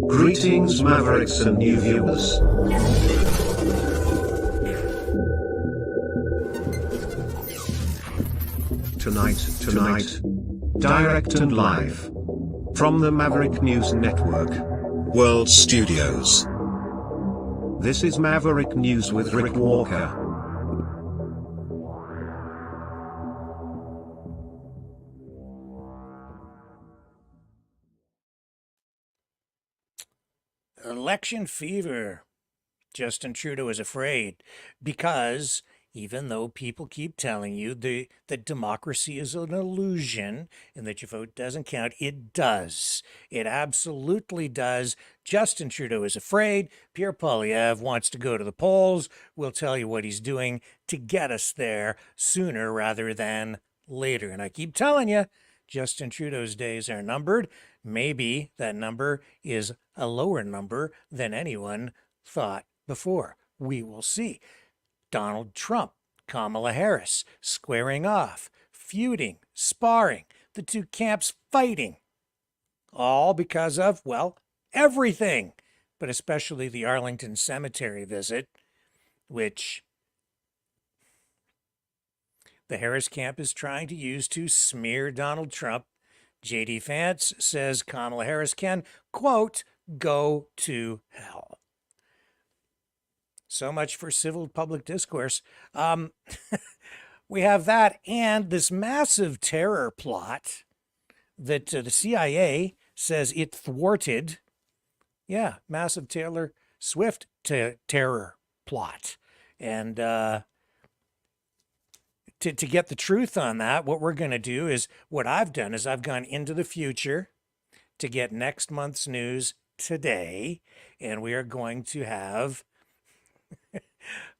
Greetings, Mavericks and new viewers. Tonight, direct and live from the Maverick News Network World Studios. This is Maverick News with Rick Walker. Election fever. Justin Trudeau is afraid because even though people keep telling you that democracy is an illusion and that your vote doesn't count, it does. It absolutely does. Justin Trudeau is afraid. Pierre Poilievre wants to go to the polls. We'll tell you what he's doing to get us there sooner rather than later. And I keep telling you, Justin Trudeau's days are numbered. Maybe that number is a lower number than anyone thought before. We will see. Donald Trump, Kamala Harris, squaring off, feuding, sparring, the two camps fighting. All because of, well, everything, but especially the Arlington Cemetary visit, which the Harris camp is trying to use to smear Donald Trump. J.D. Vance says Kamala Harris can, quote, go to hell. So much for civil public discourse. We have that and this massive terror plot that the CIA says it thwarted. Yeah, massive Taylor Swift terror plot. And to get the truth on that, what we're going to do is, what I've done is I've gone into the future to get next month's news today, and we are going to have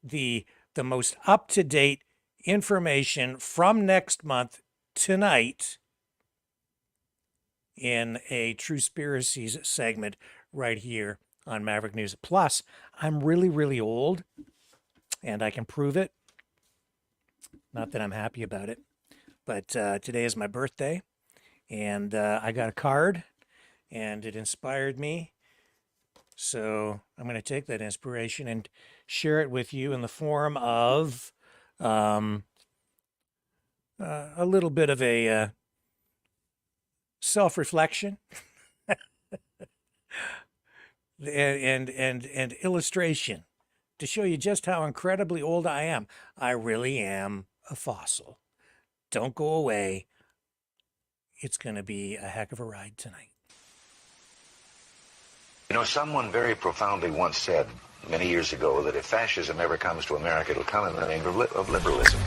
the most up-to-date information from next month tonight in a Truespiracies segment right here on Maverick News. Plus, I'm really, really old, and I can prove it. Not that I'm happy about it, but today is my birthday, and I got a card, and it inspired me. So I'm going to take that inspiration and share it with you in the form of a little bit of a self-reflection and illustration to show you just how incredibly old I am. I really am a fossil. Don't go away. It's going to be a heck of a ride tonight. You know, someone very profoundly once said many years ago that if fascism ever comes to America, it'll come in the name of liberalism.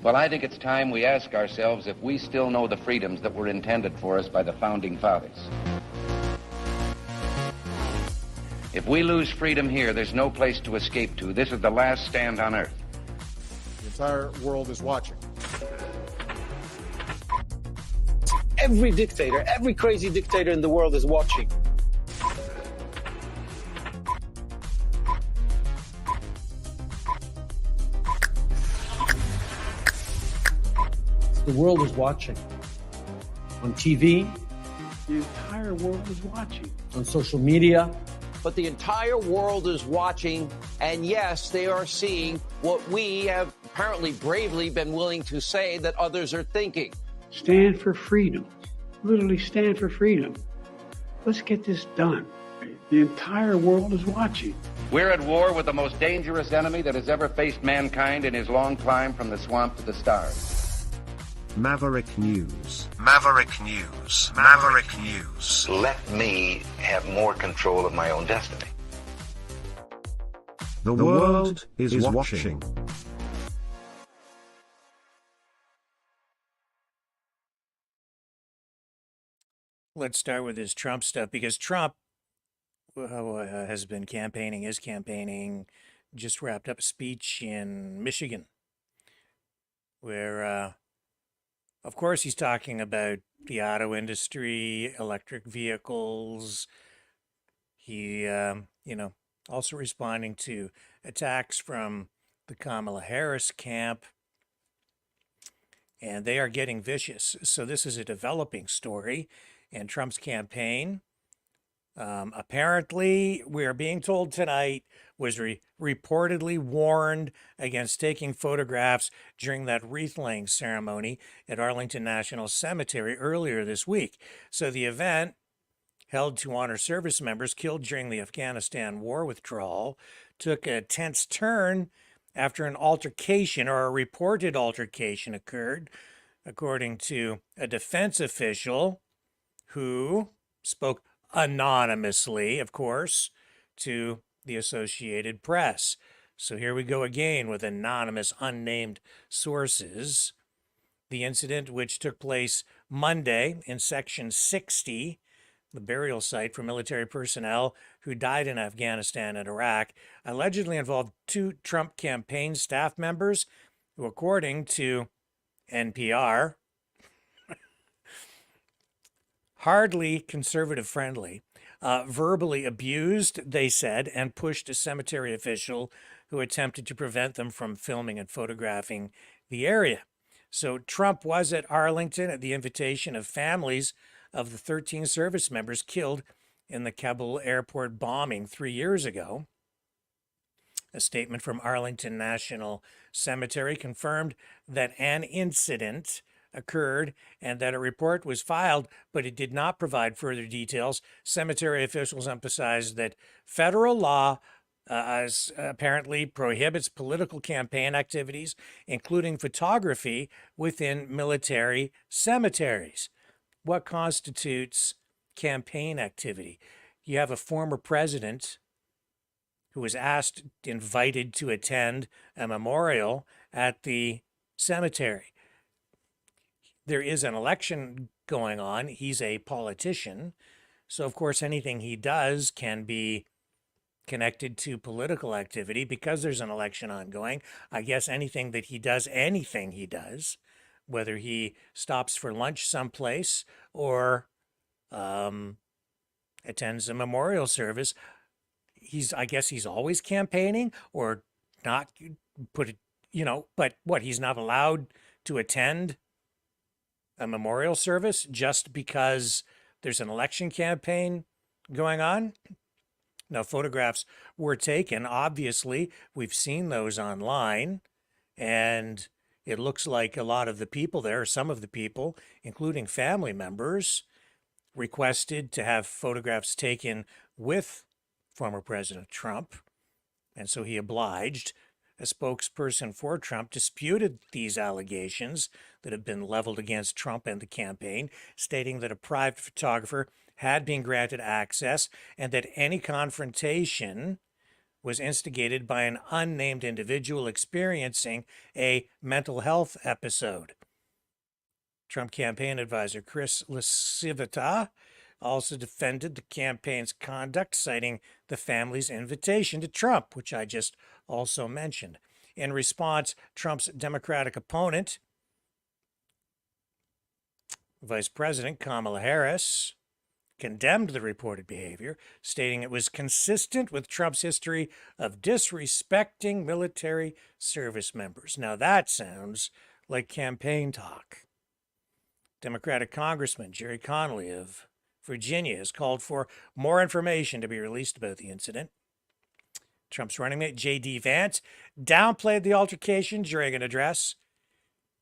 Well, I think it's time we ask ourselves if we still know the freedoms that were intended for us by the Founding Fathers. If we lose freedom here, there's no place to escape to. This is the last stand on Earth. The entire world is watching. Every dictator, every crazy dictator in the world is watching. The world is watching. On TV, the entire world is watching. On social media. But the entire world is watching, and yes, they are seeing what we have apparently bravely been willing to say that others are thinking. Stand for freedom. Literally stand for freedom. Let's get this done. The entire world is watching. We're at war with the most dangerous enemy that has ever faced mankind in his long climb from the swamp to the stars. Maverick News. Maverick News. Maverick News. Let me have more control of my own destiny. The world is watching. Let's start with this Trump stuff, because Trump has been campaigning, just wrapped up a speech in Michigan, where, of course, he's talking about the auto industry, electric vehicles. He, also responding to attacks from the Kamala Harris camp, and they are getting vicious. So this is a developing story in Trump's campaign. Apparently, we are being told tonight, was reportedly warned against taking photographs during that wreath-laying ceremony at Arlington National Cemetery earlier this week. So the event, held to honor service members killed during the Afghanistan war withdrawal, took a tense turn after an altercation, or a reported altercation, occurred, according to a defense official who spoke anonymously, of course, to the Associated Press. So here we go again with anonymous, unnamed sources. The incident, which took place Monday in Section 60, the burial site for military personnel who died in Afghanistan and Iraq, allegedly involved 2 Trump campaign staff members who, according to NPR, hardly conservative friendly, verbally abused, they said, and pushed a cemetery official who attempted to prevent them from filming and photographing the area. So Trump was at Arlington at the invitation of families of the 13 service members killed in the Kabul airport bombing 3 years ago. A statement from Arlington National Cemetery confirmed that an incident occurred and that a report was filed, but it did not provide further details. Cemetery officials emphasized that federal law apparently prohibits political campaign activities, including photography, within military cemeteries. What constitutes campaign activity? You have a former president who was invited to attend a memorial at the cemetery. There is an election going on. He's a politician. So, of course, anything he does can be connected to political activity because there's an election ongoing. I guess anything he does, whether he stops for lunch someplace or attends a memorial service, I guess he's always campaigning, or not, but what, he's not allowed to attend a memorial service just because there's an election campaign going on? Now, photographs were taken. Obviously, we've seen those online, and it looks like a lot of the people there, some of the people, including family members, requested to have photographs taken with former President Trump, and so he obliged. A spokesperson for Trump disputed these allegations that have been leveled against Trump and the campaign, stating that a private photographer had been granted access and that any confrontation was instigated by an unnamed individual experiencing a mental health episode. Trump campaign advisor Chris LaCivita also defended the campaign's conduct, citing the family's invitation to Trump, which I just also mentioned. In response, Trump's Democratic opponent, Vice President Kamala Harris, condemned the reported behavior, stating it was consistent with Trump's history of disrespecting military service members. Now that sounds like campaign talk. Democratic Congressman Jerry Connolly of Virginia has called for more information to be released about the incident. Trump's running mate, J.D. Vance, downplayed the altercation during an address,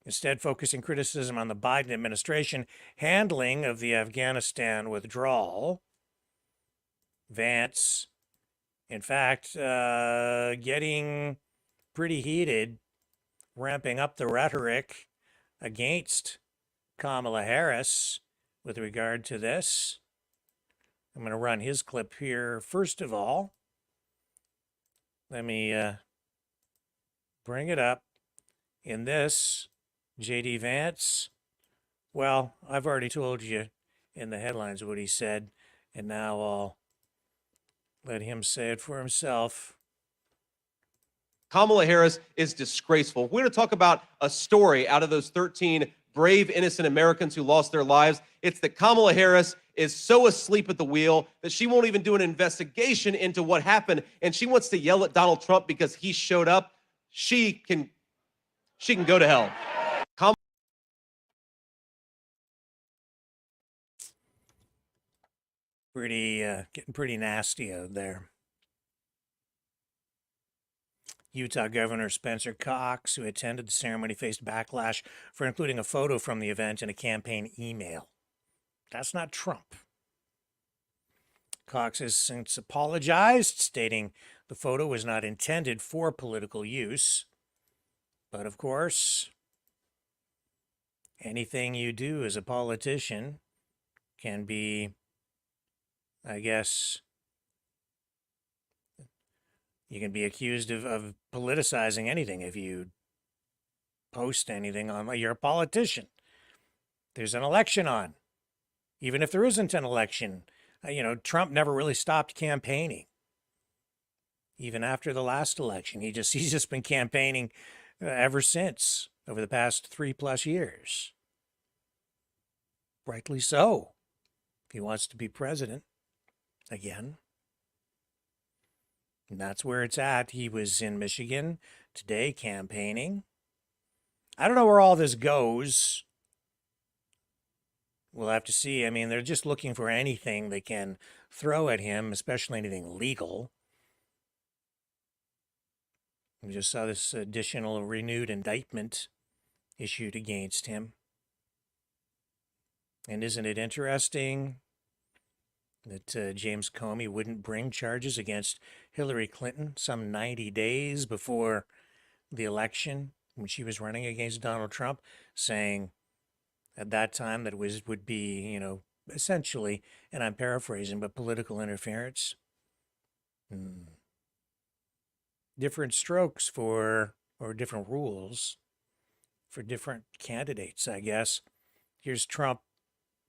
instead focusing criticism on the Biden administration handling of the Afghanistan withdrawal. Vance, in fact, getting pretty heated, ramping up the rhetoric against Kamala Harris with regard to this. I'm going to run his clip here. First of all, let me bring it up. In this, J.D. Vance, well, I've already told you in the headlines what he said, and now I'll let him say it for himself. Kamala Harris is disgraceful. We're going to talk about a story out of those 13 brave, innocent Americans who lost their lives. It's that Kamala Harris is so asleep at the wheel that she won't even do an investigation into what happened, and she wants to yell at Donald Trump because he showed up. she can go to hell. Getting pretty nasty out there. Utah Governor Spencer Cox, who attended the ceremony, faced backlash for including a photo from the event in a campaign email. That's not Trump. Cox has since apologized, stating the photo was not intended for political use. But of course, anything you do as a politician can be, I guess, you can be accused of politicizing anything if you post anything on. You're a politician. There's an election on. Even if there isn't an election, Trump never really stopped campaigning. Even after the last election, he's just been campaigning ever since, over the past 3+ years. Rightly so. If he wants to be president again. And that's where it's at. He was in Michigan today campaigning. I don't know where all this goes. We'll have to see. I mean, they're just looking for anything they can throw at him, especially anything legal. We just saw this additional renewed indictment issued against him. And isn't it interesting that James Comey wouldn't bring charges against Hillary Clinton some 90 days before the election when she was running against Donald Trump, saying at that time that it would be, essentially, and I'm paraphrasing, but political interference. Different strokes or different rules for different candidates, I guess. Here's Trump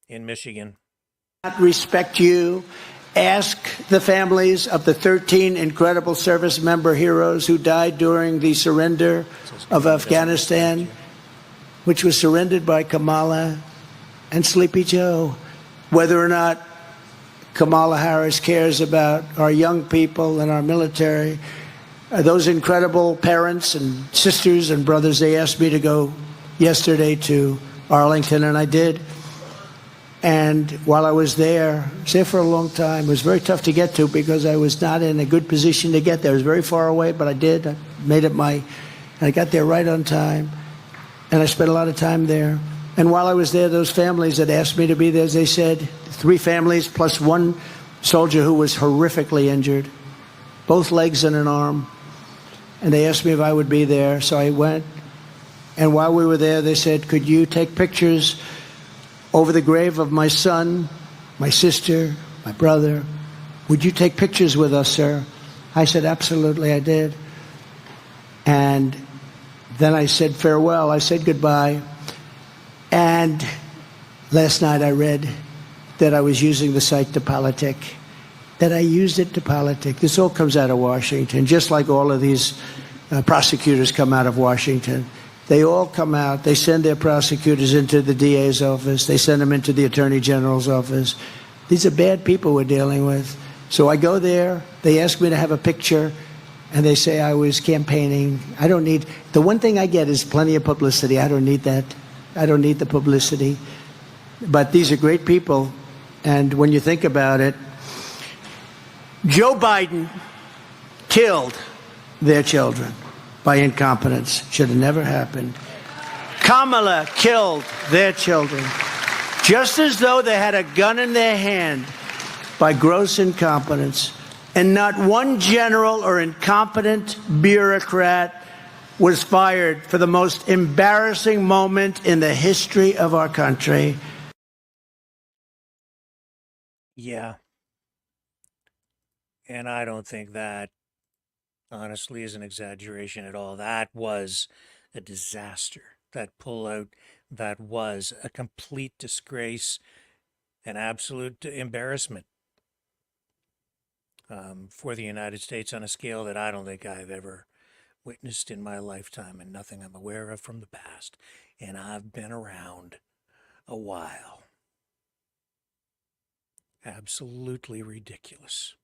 in Michigan. Respect you. Ask the families of the 13 incredible service member heroes who died during the surrender of Afghanistan, which was surrendered by Kamala and Sleepy Joe, whether or not Kamala Harris cares about our young people and our military. Those incredible parents and sisters and brothers, they asked me to go yesterday to Arlington, and I did. And while I was there for a long time. It was very tough to get to because I was not in a good position to get there. It was very far away, but I did. I made it and I got there right on time. And I spent a lot of time there. And while I was there, those families that asked me to be there, they said, 3 families plus 1 soldier who was horrifically injured, both legs and an arm. And they asked me if I would be there, so I went. And while we were there, they said, could you take pictures over the grave of my son, my sister, my brother? Would you take pictures with us, sir? I said, absolutely, I did. And then I said farewell. I said goodbye. And last night I read that I was using the site to politic, that I used it to politic. This all comes out of Washington, just like all of these prosecutors come out of Washington. They all come out. They send their prosecutors into the DA's office. They send them into the Attorney General's office. These are bad people we're dealing with. So I go there. They ask me to have a picture, and they say I was campaigning. I don't need... The one thing I get is plenty of publicity. I don't need that. I don't need the publicity. But these are great people. And when you think about it, Joe Biden killed their children by incompetence. Should have never happened. Kamala killed their children, just as though they had a gun in their hand, by gross incompetence. And not one general or incompetent bureaucrat was fired for the most embarrassing moment in the history of our country. Yeah. And I don't think that, honestly, is an exaggeration at all. That was a disaster. That pullout, that was a complete disgrace, an absolute embarrassment for the United States on a scale that I don't think I've ever witnessed in my lifetime, and nothing I'm aware of from the past. And I've been around a while. Absolutely ridiculous.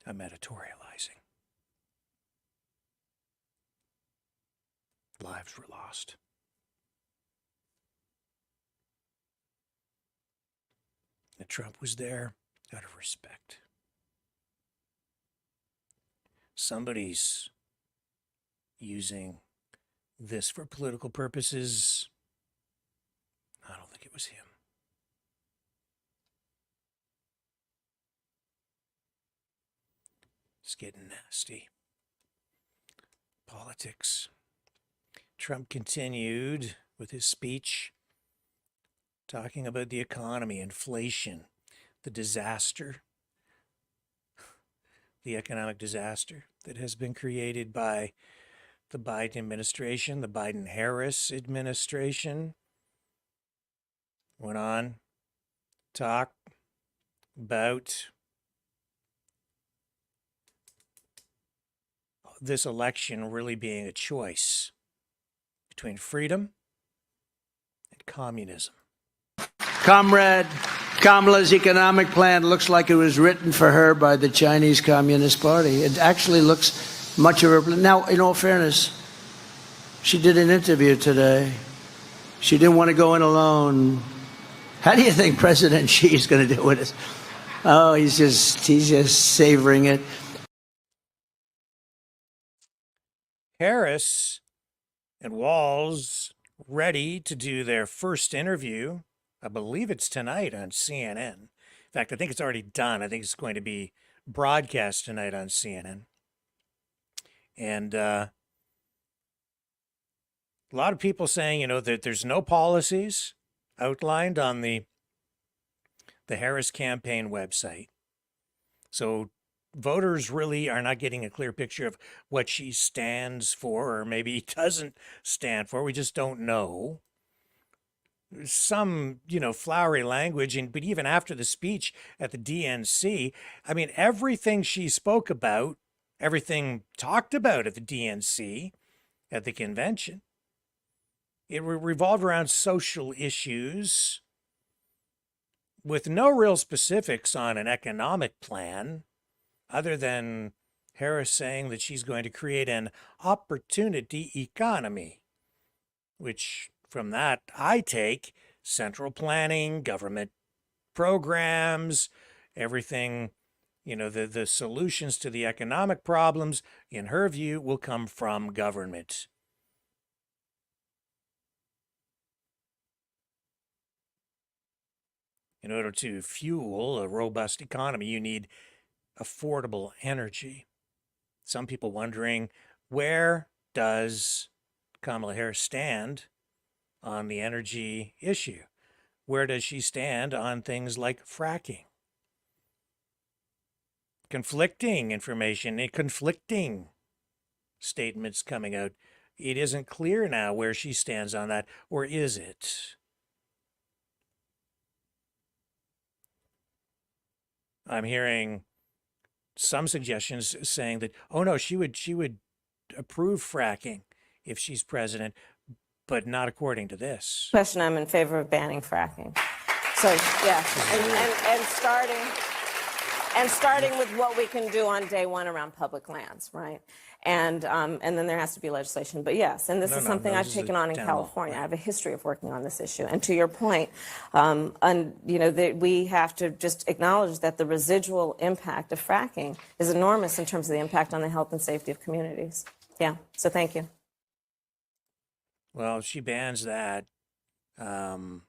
I'm editorializing. Lives were lost. And Trump was there out of respect. Somebody's using this for political purposes. I don't think it was him. It's getting nasty. Politics. Trump continued with his speech talking about the economy, inflation, the disaster, the economic disaster that has been created by the Biden administration, the Biden-Harris administration. Went on to talk about this election really being a choice between freedom and communism. Comrade, Kamala's economic plan looks like it was written for her by the Chinese Communist Party. It actually looks much of her. Now, in all fairness, she did an interview today. She didn't want to go in alone. How do you think President Xi is going to do with it? Oh, he's just savoring it. Harris and Walz ready to do their first interview. I believe it's tonight on CNN. In fact, I think it's already done. I think it's going to be broadcast tonight on CNN. And a lot of people saying, that there's no policies outlined on the Harris campaign website. So voters really are not getting a clear picture of what she stands for, or maybe doesn't stand for. We just don't know. Some, flowery language, but even after the speech at the DNC, I mean, everything she spoke about, everything talked about at the DNC, at the convention, it revolved around social issues with no real specifics on an economic plan, other than Harris saying that she's going to create an opportunity economy, which from that I take central planning, government programs, everything, the solutions to the economic problems, in her view, will come from government. In order to fuel a robust economy, you need affordable energy. Some people wondering, where does Kamala Harris stand on the energy issue? Where does she stand on things like fracking? Conflicting information and conflicting statements coming out. It isn't clear now where she stands on that, or is it? I'm hearing some suggestions saying that, oh no, she would approve fracking if she's president, but not according to this. Question, I'm in favor of banning fracking. So, yeah, and starting with what we can do on day one around public lands, right? And then there has to be legislation. But yes, and this is something I've taken on in California. I have a history of working on this issue. And to your point, we have to just acknowledge that the residual impact of fracking is enormous in terms of the impact on the health and safety of communities. Yeah, so thank you. Well, if she bans that, the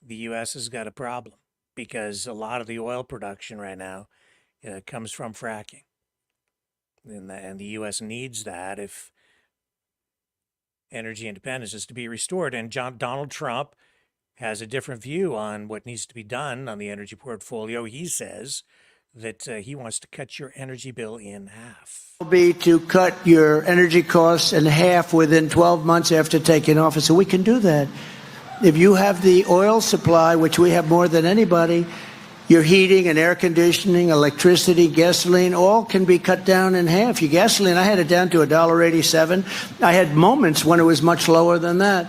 U.S. has got a problem, because a lot of the oil production right now comes from fracking. And the U.S. needs that if energy independence is to be restored. And Donald Trump has a different view on what needs to be done on the energy portfolio. He says that he wants to cut your energy bill in half. Will be to cut your energy costs in half within 12 months after taking office. So we can do that. If you have the oil supply, which we have more than anybody, your heating and air conditioning, electricity, gasoline, all can be cut down in half. Your gasoline, I had it down to $1.87. I had moments when it was much lower than that.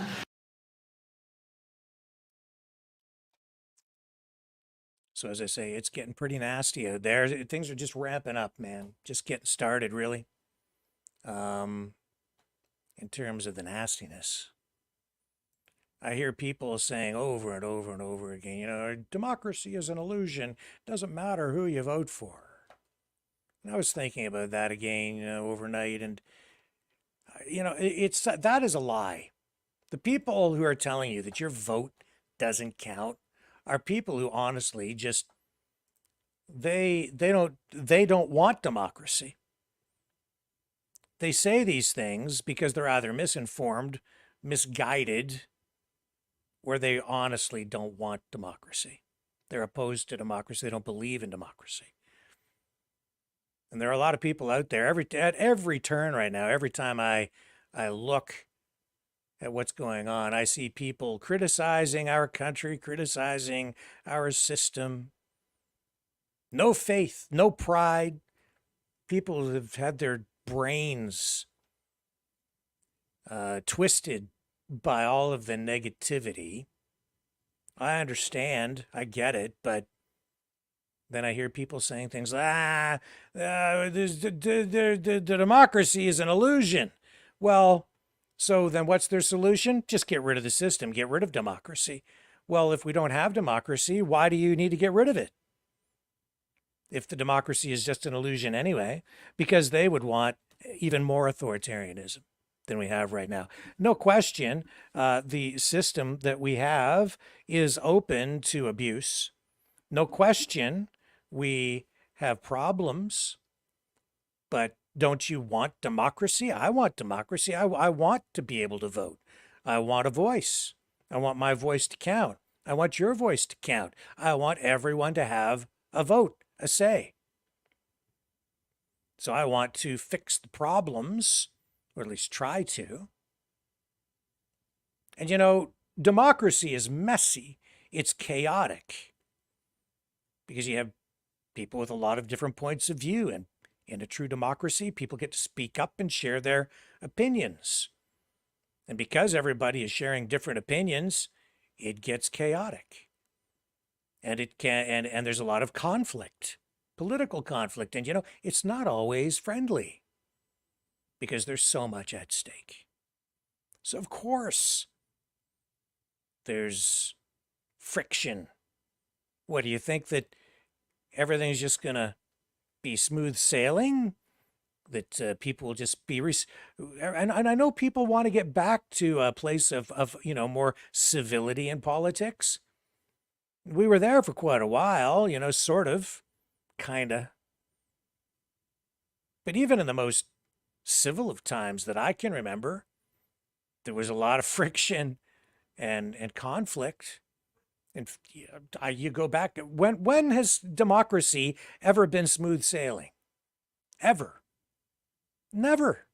So as I say, it's getting pretty nasty out there. Things are just ramping up, man. Just getting started, really. In terms of the nastiness. I hear people saying over and over and over again, you know, democracy is an illusion. Doesn't matter who you vote for. And I was thinking about that again, you know, overnight, and you know, that is a lie. The people who are telling you that your vote doesn't count are people who honestly just they don't want democracy. They say these things because they're either misinformed, misguided, or they honestly don't want democracy. They're opposed to democracy. They don't believe in democracy. And there are a lot of people out there at every turn right now. Every time I look at what's going on, I see people criticizing our country, criticizing our system. No faith, no pride. People have had their brains twisted by all of the negativity. I understand, I get it, but then I hear people saying things like, the democracy is an illusion. Well, so then what's their solution? Just get rid of the system, get rid of democracy. Well, if we don't have democracy, why do you need to get rid of it? If the democracy is just an illusion anyway, because they would want even more authoritarianism than we have right now. No question, the system that we have is open to abuse. No question, we have problems, but don't you want democracy? I want democracy. I want to be able to vote. I want a voice. I want my voice to count. I want your voice to count. I want everyone to have a vote, a say. So I want to fix the problems, or at least try to. And you know, democracy is messy. It's chaotic. Because you have people with a lot of different points of view. And in a true democracy, people get to speak up and share their opinions. And because everybody is sharing different opinions, it gets chaotic. And it can, and there's a lot of conflict, political conflict. And you know, it's not always friendly because there's so much at stake. So of course, there's friction. What, do you think that everything's just going to be smooth sailing? That people will just be... And I know people want to get back to a place of you know, more civility in politics. We were there for quite a while, you know, sort of, kind of. But even in the most civil of times that I can remember, there was a lot of friction and conflict. And you go back, when has democracy ever been smooth sailing? Ever? Never.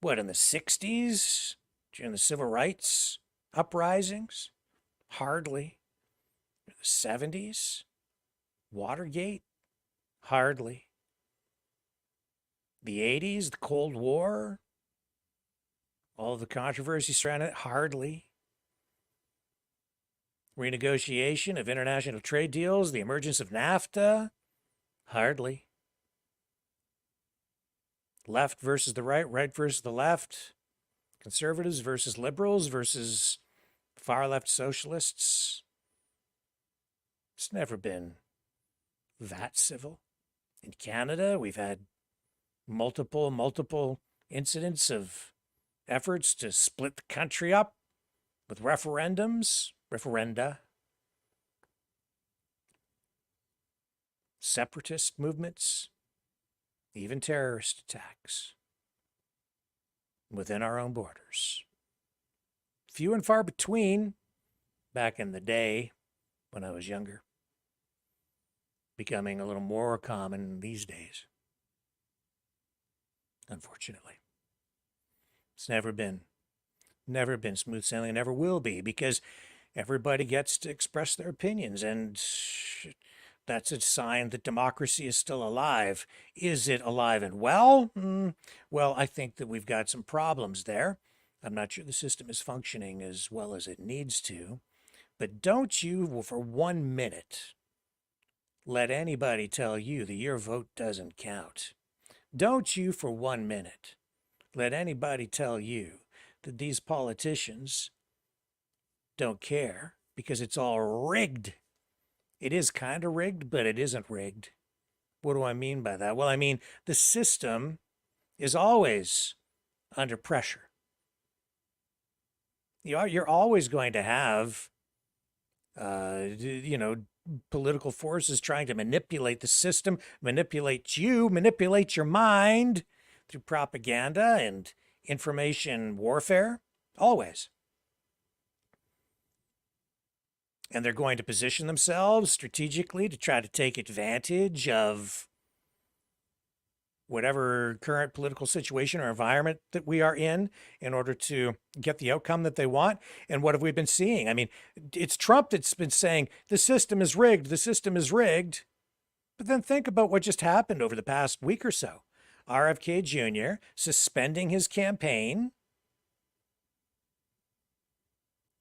What, in the 60s? During the civil rights uprisings? Hardly. In the 70s? Watergate? Hardly. The 80s, the Cold War? All the controversy surrounding it? Hardly. Renegotiation of international trade deals, the emergence of NAFTA? Hardly. Left versus the right, right versus the left, conservatives versus liberals versus far left socialists. It's never been that civil. In Canada, we've had multiple incidents of efforts to split the country up with referenda, separatist movements, even terrorist attacks within our own borders. Few and far between back in the day when I was younger. Becoming a little more common these days. Unfortunately. It's never been smooth sailing, and never will be, because everybody gets to express their opinions, and that's a sign that democracy is still alive. Is it alive and well? Well, I think that we've got some problems there. I'm not sure the system is functioning as well as it needs to. But don't you, for 1 minute, let anybody tell you that your vote doesn't count. Don't you for 1 minute let anybody tell you that these politicians don't care because it's all rigged. It is kind of rigged, but it isn't rigged. What do I mean by that? Well, I mean, the system is always under pressure. You're always going to have, political forces trying to manipulate the system, manipulate you, manipulate your mind through propaganda and information warfare, always. And they're going to position themselves strategically to try to take advantage of whatever current political situation or environment that we are in order to get the outcome that they want. And what have we been seeing? I mean, it's Trump that's been saying the system is rigged, the system is rigged. But then think about what just happened over the past week or so. RFK Jr. suspending his campaign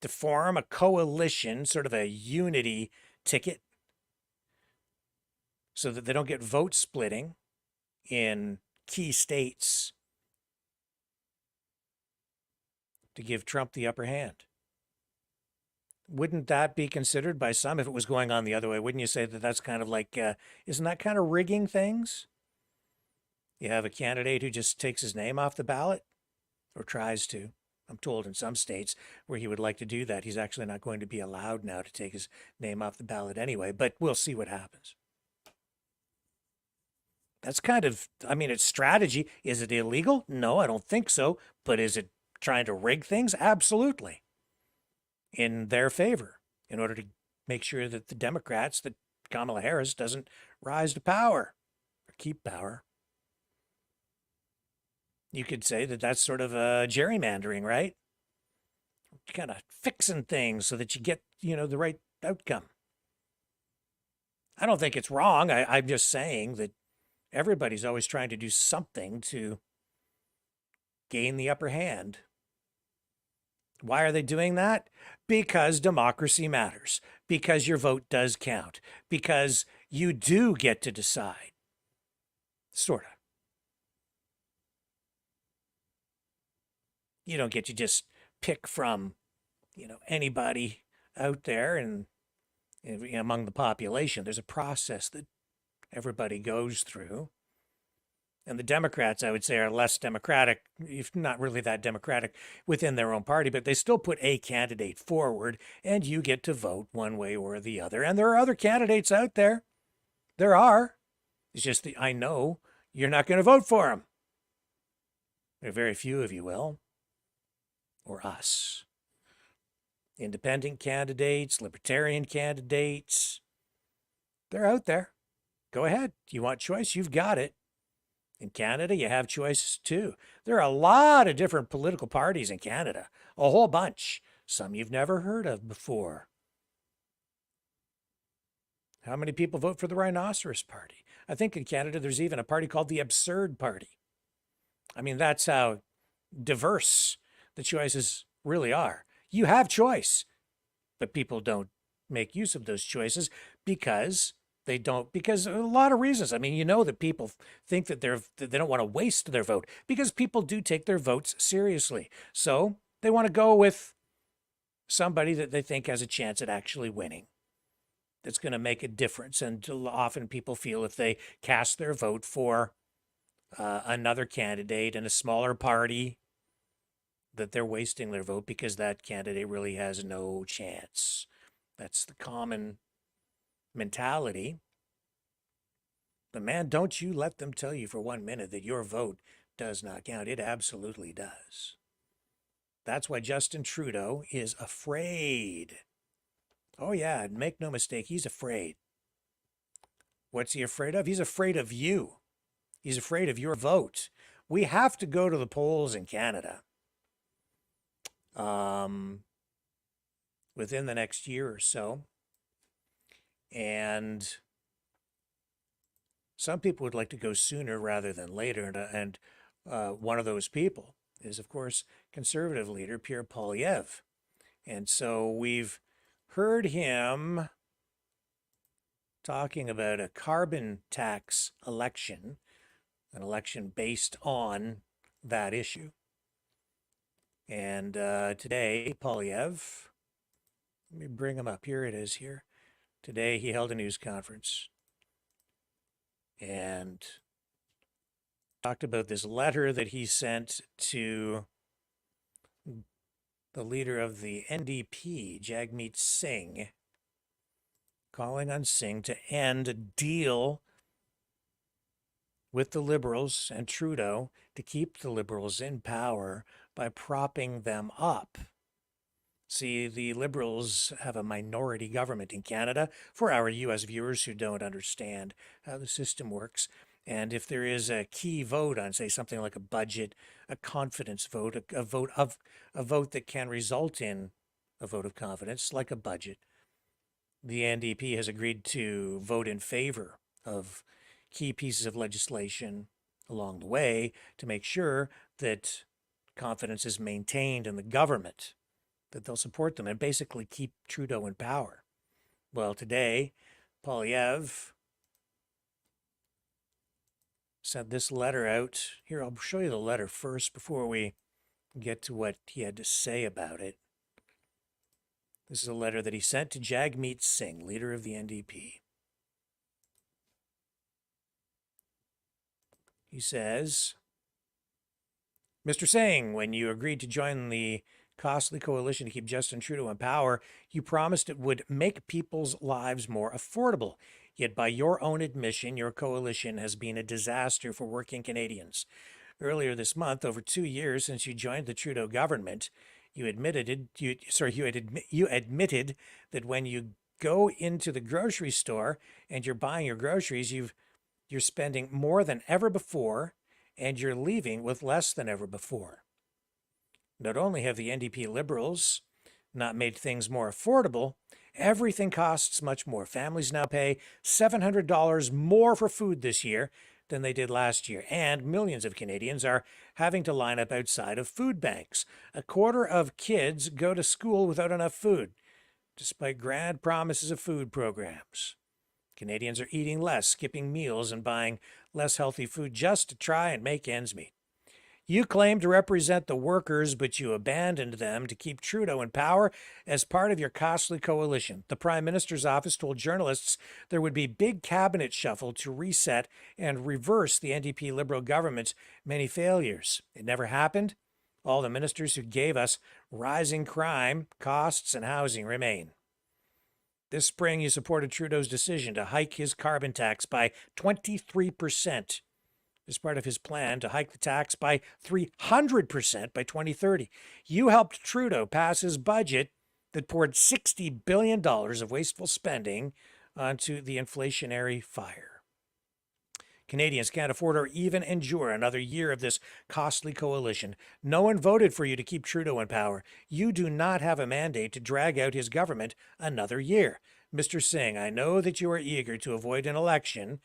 to form a coalition, sort of a unity ticket, so that they don't get vote splitting in key states to give Trump the upper hand. Wouldn't that be considered by some, if it was going on the other way, wouldn't you say that that's kind of like, isn't that kind of rigging things? You have a candidate who just takes his name off the ballot, or tries to. I'm told in some states where he would like to do that, he's actually not going to be allowed now to take his name off the ballot anyway, but we'll see what happens. That's kind of, I mean, it's strategy. Is it illegal? No, I don't think so. But is it trying to rig things? Absolutely. In their favor, in order to make sure that the Democrats, that Kamala Harris doesn't rise to power or keep power. You could say that that's sort of gerrymandering, right? Kind of fixing things so that you get, the right outcome. I don't think it's wrong. I'm just saying that everybody's always trying to do something to gain the upper hand. Why are they doing that? Because democracy matters. Because your vote does count. Because you do get to decide. Sort of. You don't get to just pick from, anybody out there and among the population. There's a process that everybody goes through. And the Democrats, I would say, are less democratic, if not really that democratic within their own party, but they still put a candidate forward, and you get to vote one way or the other. And there are other candidates out there. There are. It's just that I know you're not going to vote for them. There are very few of you will. Or us. Independent candidates, libertarian candidates. They're out there. Go ahead. You want choice? You've got it. In Canada, you have choices too. There are a lot of different political parties in Canada. A whole bunch. Some you've never heard of before. How many people vote for the Rhinoceros Party? I think in Canada there's even a party called the Absurd Party. I mean, that's how diverse the choices really are. You have choice, but people don't make use of those choices because they don't, because a lot of reasons. I mean, that people think that they don't want to waste their vote because people do take their votes seriously. So they want to go with somebody that they think has a chance at actually winning. That's going to make a difference. And often people feel if they cast their vote for another candidate in a smaller party, that they're wasting their vote because that candidate really has no chance. That's the common mentality. But man, don't you let them tell you for 1 minute that your vote does not count. It absolutely does. That's why Justin Trudeau is afraid. Oh yeah, make no mistake, he's afraid. What's he afraid of? He's afraid of you. He's afraid of your vote. We have to go to the polls in Canada. Within the next year or so. And some people would like to go sooner rather than later. And one of those people is, of course, Conservative leader Pierre Poilievre. And so we've heard him talking about a carbon tax election, an election based on that issue. And today, Poilievre, let me bring him up. Here it is here. Today, he held a news conference and talked about this letter that he sent to the leader of the NDP, Jagmeet Singh, calling on Singh to end a deal with the Liberals and Trudeau to keep the Liberals in power by propping them up. See, the Liberals have a minority government in Canada, for our U.S. viewers who don't understand how the system works. And if there is a key vote on, say, something like a budget, a confidence vote, a vote that can result in a vote of confidence, like a budget, the NDP has agreed to vote in favor of key pieces of legislation along the way to make sure that confidence is maintained in the government, that they'll support them and basically keep Trudeau in power. Well, today, Poilievre sent this letter out. Here, I'll show you the letter first before we get to what he had to say about it. This is a letter that he sent to Jagmeet Singh, leader of the NDP. He says, Mr. Singh, when you agreed to join the costly coalition to keep Justin Trudeau in power, you promised it would make people's lives more affordable. Yet by your own admission, your coalition has been a disaster for working Canadians. Earlier this month, over 2 years since you joined the Trudeau government, you admitted that when you go into the grocery store and you're buying your groceries, you're spending more than ever before, and you're leaving with less than ever before. Not only have the NDP Liberals not made things more affordable, everything costs much more. Families now pay $700 more for food this year than they did last year, and millions of Canadians are having to line up outside of food banks. A quarter of kids go to school without enough food, despite grand promises of food programs. Canadians are eating less, skipping meals, and buying less healthy food just to try and make ends meet. You claim to represent the workers, but you abandoned them to keep Trudeau in power as part of your costly coalition. The Prime Minister's office told journalists there would be big cabinet shuffle to reset and reverse the NDP Liberal government's many failures. It never happened. All the ministers who gave us rising crime, costs, and housing remain. This spring, you supported Trudeau's decision to hike his carbon tax by 23%. As part of his plan to hike the tax by 300% by 2030. You helped Trudeau pass his budget that poured $60 billion of wasteful spending onto the inflationary fire. Canadians can't afford or even endure another year of this costly coalition. No one voted for you to keep Trudeau in power. You do not have a mandate to drag out his government another year. Mr. Singh, I know that you are eager to avoid an election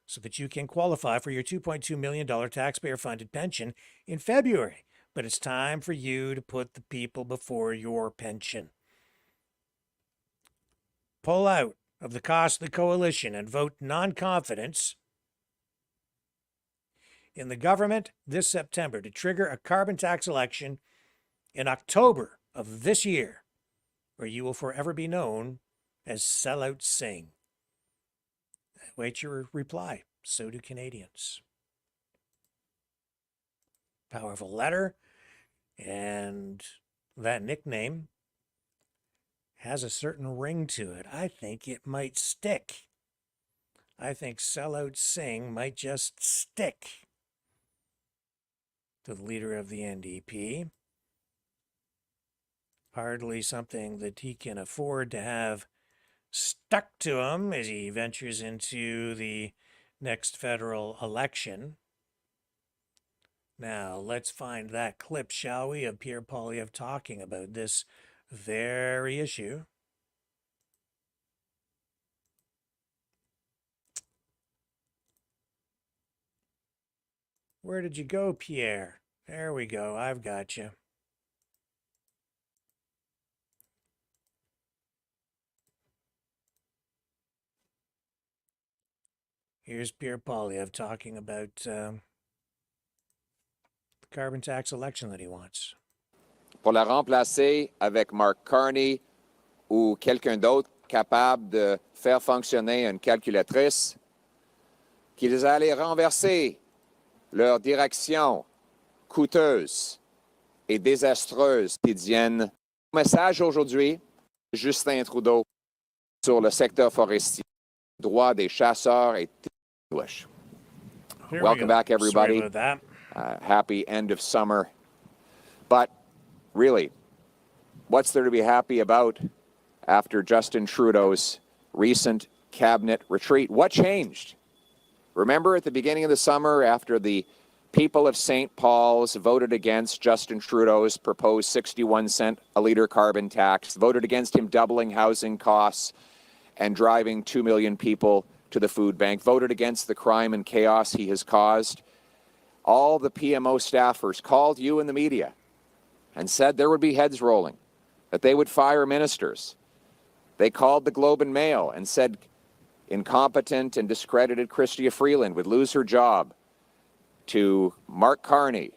so that you can qualify for your $2.2 million taxpayer-funded pension in February. But it's time for you to put the people before your pension. Pull out of the costly coalition and vote non-confidence in the government this September to trigger a carbon tax election in October of this year, where you will forever be known as Sellout Singh. Wait your reply. So do Canadians. Powerful letter, and that nickname has a certain ring to it. I think it might stick. I think Sellout Singh might just stick to the leader of the NDP. Hardly something that he can afford to have stuck to him as he ventures into the next federal election. Now, let's find that clip, shall we, of Pierre Poilievre talking about this very issue. Where did you go, Pierre? There we go. I've got you. Here's Pierre Poilievre talking about the carbon tax election that he wants. Pour la remplacer avec Mark Carney ou quelqu'un d'autre capable de faire fonctionner une calculatrice, qu'ils allaient renverser leur direction coûteuse et désastreuse quotidienne. Message aujourd'hui, Justin Trudeau sur le secteur forestier, droit des chasseurs et English. Welcome back, everybody. Sorry about that. Happy end of summer. But really, what's there to be happy about after Justin Trudeau's recent cabinet retreat? What changed? Remember at the beginning of the summer, after the people of St. Paul's voted against Justin Trudeau's proposed 61-cent a litre carbon tax, voted against him doubling housing costs and driving 2 million people to the food bank, voted against the crime and chaos he has caused. All the PMO staffers called you in the media and said there would be heads rolling, that they would fire ministers. They called the Globe and Mail and said incompetent and discredited Chrystia Freeland would lose her job to Mark Carney,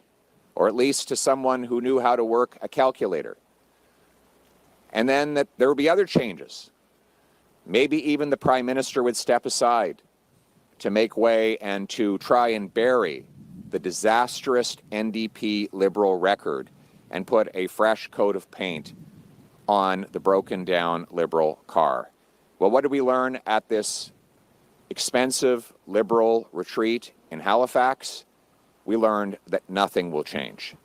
or at least to someone who knew how to work a calculator. And then that there would be other changes. Maybe even the Prime Minister would step aside to make way and to try and bury the disastrous NDP Liberal record and put a fresh coat of paint on the broken down Liberal car. Well, what did we learn at this expensive Liberal retreat in Halifax? We learned that nothing will change.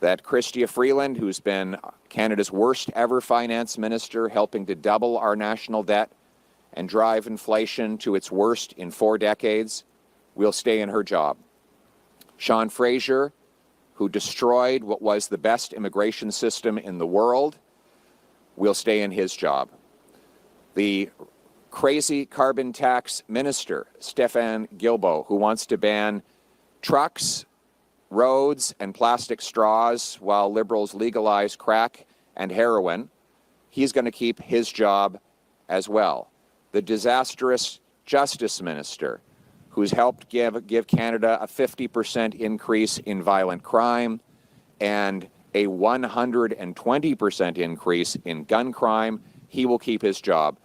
That Chrystia Freeland, who's been Canada's worst ever finance minister, helping to double our national debt and drive inflation to its worst in 4 decades, will stay in her job. Sean Fraser, who destroyed what was the best immigration system in the world, will stay in his job. The crazy carbon tax minister, Stéphane Guilbeault, who wants to ban trucks, roads, and plastic straws while Liberals legalize crack and heroin, he's going to keep his job as well. The disastrous justice minister, who's helped give Canada a 50% increase in violent crime and a 120% increase in gun crime, he will keep his job.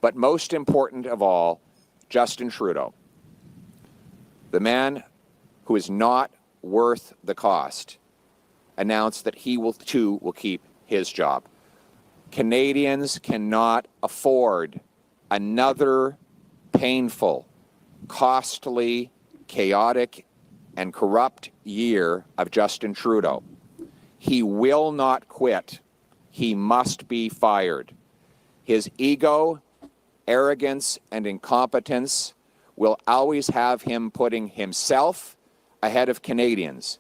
But most important of all, Justin Trudeau, the man who is not worth the cost, announced that he will keep his job. Canadians cannot afford another painful, costly, chaotic, and corrupt year of Justin Trudeau. He will not quit. He must be fired. His ego, arrogance, and incompetence will always have him putting himself ahead of Canadians.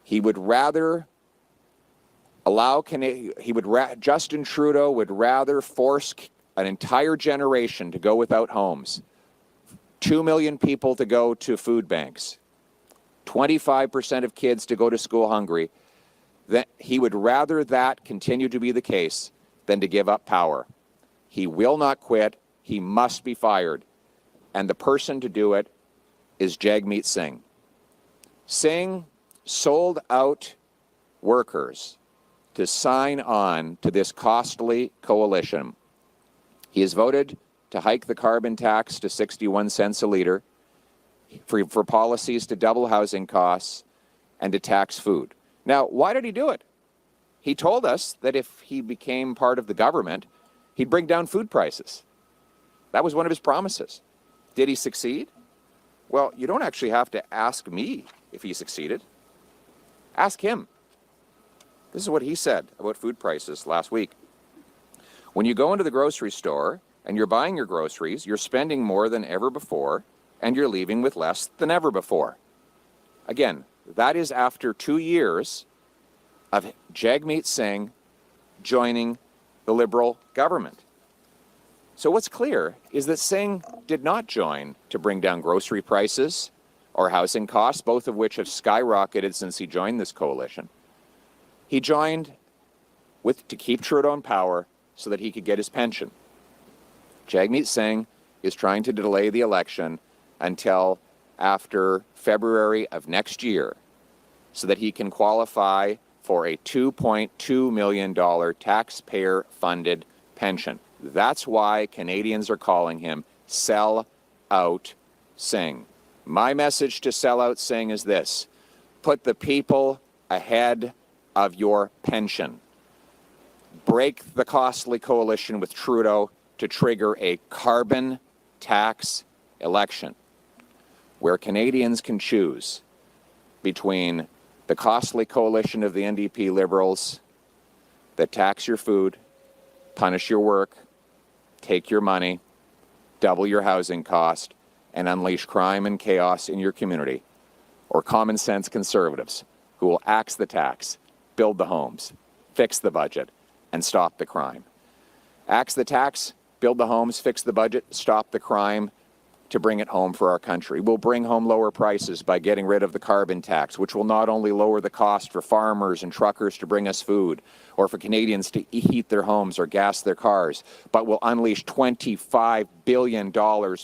He would rather Justin Trudeau would rather force an entire generation to go without homes, 2 million people to go to food banks, 25% of kids to go to school hungry. That he would rather that continue to be the case than to give up power. He will not quit. He must be fired. And the person to do it is Jagmeet Singh. Singh sold out workers to sign on to this costly coalition. He has voted to hike the carbon tax to 61 cents a litre, for policies to double housing costs, and to tax food. Now, why did he do it? He told us that if he became part of the government, he'd bring down food prices. That was one of his promises. Did he succeed? Well, you don't actually have to ask me if he succeeded. Ask him. This is what he said about food prices last week. When you go into the grocery store and you're buying your groceries, you're spending more than ever before, and you're leaving with less than ever before. Again, that is after 2 years of Jagmeet Singh joining the Liberal government. So what's clear is that Singh did not join to bring down grocery prices or housing costs, both of which have skyrocketed since he joined this coalition. He joined to keep Trudeau in power so that he could get his pension. Jagmeet Singh is trying to delay the election until after February of next year so that he can qualify for a $2.2 million taxpayer-funded pension. That's why Canadians are calling him Sell Out Singh. My message to Sell Out Singh is this: put the people ahead of your pension. Break the costly coalition with Trudeau to trigger a carbon tax election where Canadians can choose between the costly coalition of the NDP Liberals that tax your food, punish your work, take your money, double your housing cost, and unleash crime and chaos in your community, or common sense Conservatives who will axe the tax, build the homes, fix the budget, and stop the crime. Axe the tax, build the homes, fix the budget, stop the crime to bring it home for our country. We'll bring home lower prices by getting rid of the carbon tax, which will not only lower the cost for farmers and truckers to bring us food, or for Canadians to heat their homes or gas their cars, but will unleash $25 billion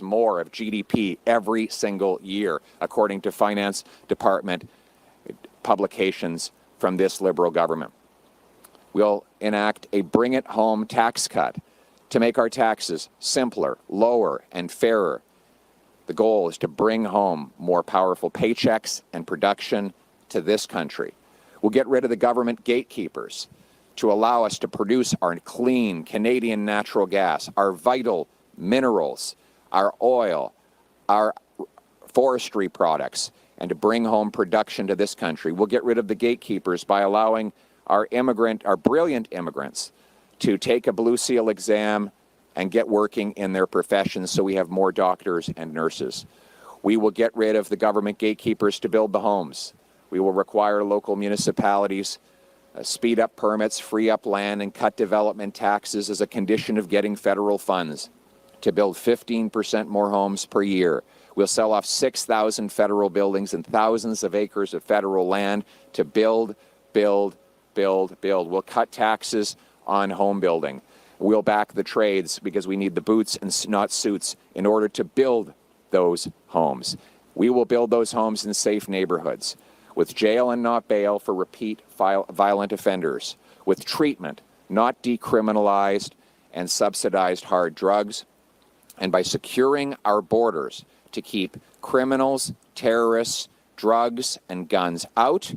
more of GDP every single year, according to Finance Department publications from this Liberal government. We'll enact a bring-it-home tax cut to make our taxes simpler, lower, and fairer. The goal is to bring home more powerful paychecks and production to this country. We'll get rid of the government gatekeepers to allow us to produce our clean Canadian natural gas, our vital minerals, our oil, our forestry products, and to bring home production to this country. We'll get rid of the gatekeepers by allowing our brilliant immigrants to take a Blue Seal exam and get working in their professions so we have more doctors and nurses. We will get rid of the government gatekeepers to build the homes. We will require local municipalities speed up permits, free up land, and cut development taxes as a condition of getting federal funds to build 15% more homes per year. We'll sell off 6,000 federal buildings and thousands of acres of federal land to build, build, build, build. We'll cut taxes on home building. We'll back the trades because we need the boots and not suits in order to build those homes. We will build those homes in safe neighborhoods with jail and not bail for repeat violent offenders, with treatment, not decriminalized and subsidized hard drugs, and by securing our borders to keep criminals, terrorists, drugs, and guns out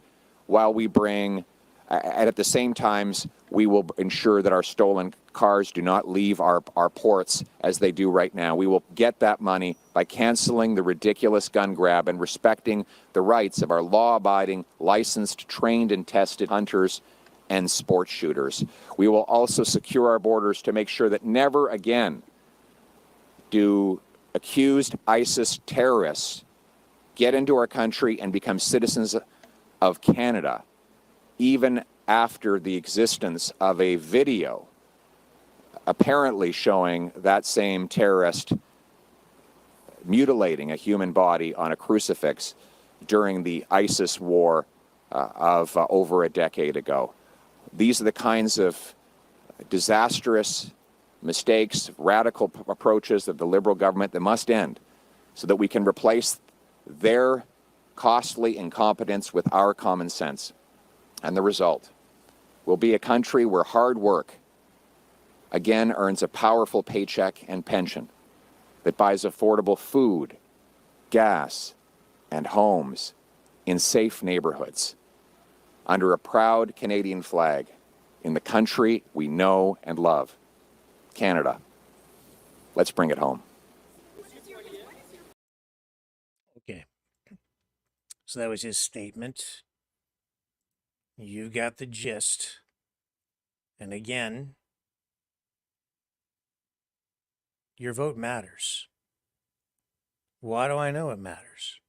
while we bring, and at the same times, we will ensure that our stolen cars do not leave our ports as they do right now. We will get that money by canceling the ridiculous gun grab and respecting the rights of our law-abiding, licensed, trained, and tested hunters and sport shooters. We will also secure our borders to make sure that never again do accused ISIS terrorists get into our country and become citizens of Canada, even after the existence of a video apparently showing that same terrorist mutilating a human body on a crucifix during the ISIS war of over a decade ago. These are the kinds of disastrous mistakes, radical approaches of the Liberal government that must end so that we can replace their costly incompetence with our common sense. And the result will be a country where hard work again earns a powerful paycheck and pension that buys affordable food, gas, and homes in safe neighborhoods under a proud Canadian flag in the country we know and love, Canada. Let's bring it home. Okay. So that was his statement. You got the gist. And again, your vote matters. Why do I know it matters?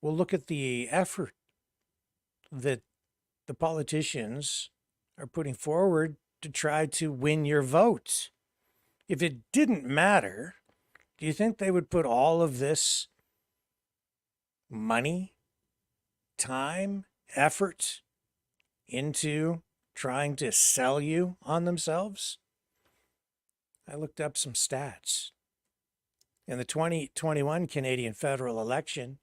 Well, look at the effort that the politicians are putting forward to try to win your vote. If it didn't matter, do you think they would put all of this money, time, effort into trying to sell you on themselves? I looked up some stats. In the 2021 Canadian federal election,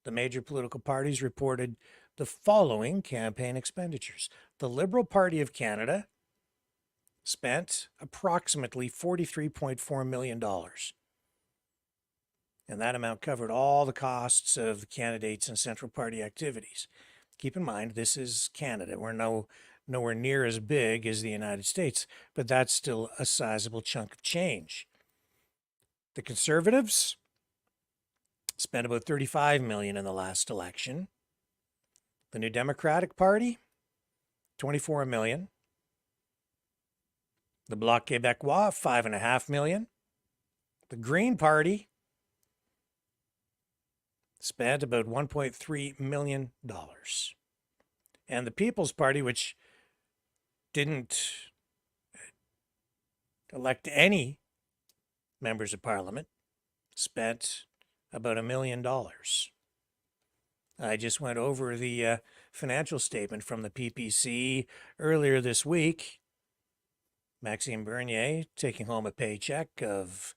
the major political parties reported the following campaign expenditures. The Liberal Party of Canada spent approximately $43.4 million. And that amount covered all the costs of the candidates and Central Party activities. Keep in mind, this is Canada. We're nowhere near as big as the United States, but that's still a sizable chunk of change. The Conservatives spent about $35 million in the last election. The New Democratic Party, $24 million. The Bloc Québécois, $5.5 million. The Green Party spent about $1.3 million. And the People's Party, which didn't elect any members of Parliament, spent about $1 million. I just went over the financial statement from the PPC earlier this week. Maxime Bernier taking home a paycheck of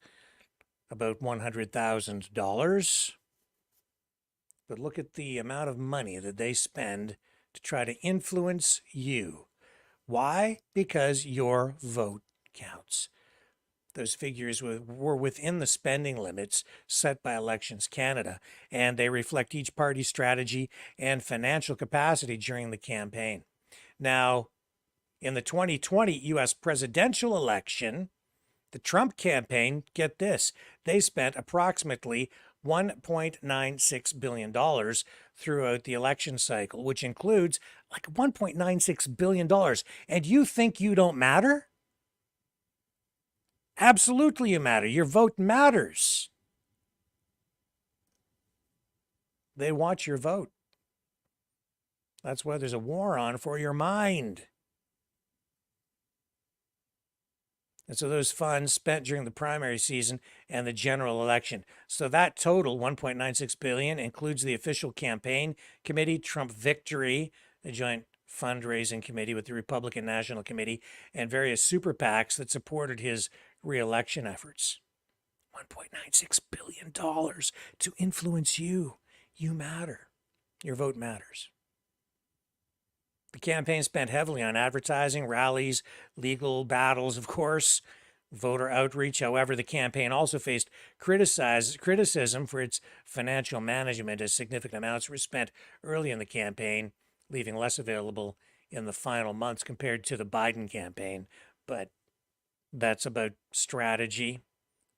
about $100,000. But look at the amount of money that they spend to try to influence you. Why? Because your vote counts. Those figures were within the spending limits set by Elections Canada, and they reflect each party's strategy and financial capacity during the campaign. Now, in the 2020 U.S. presidential election, the Trump campaign, get this, they spent approximately $1.96 billion throughout the election cycle, which includes like $1.96 billion. And you think you don't matter? Absolutely you matter. Your vote matters. They want your vote. That's why there's a war on for your mind. And so those funds spent during the primary season and the general election. So that total, $1.96 billion, includes the official campaign committee, Trump Victory, a joint fundraising committee with the Republican National Committee, and various super PACs that supported his re-election efforts. $1.96 billion to influence you. You matter. Your vote matters. The campaign spent heavily on advertising, rallies, legal battles, of course, voter outreach. However, the campaign also faced criticism for its financial management, as significant amounts were spent early in the campaign, leaving less available in the final months compared to the Biden campaign. But that's about strategy,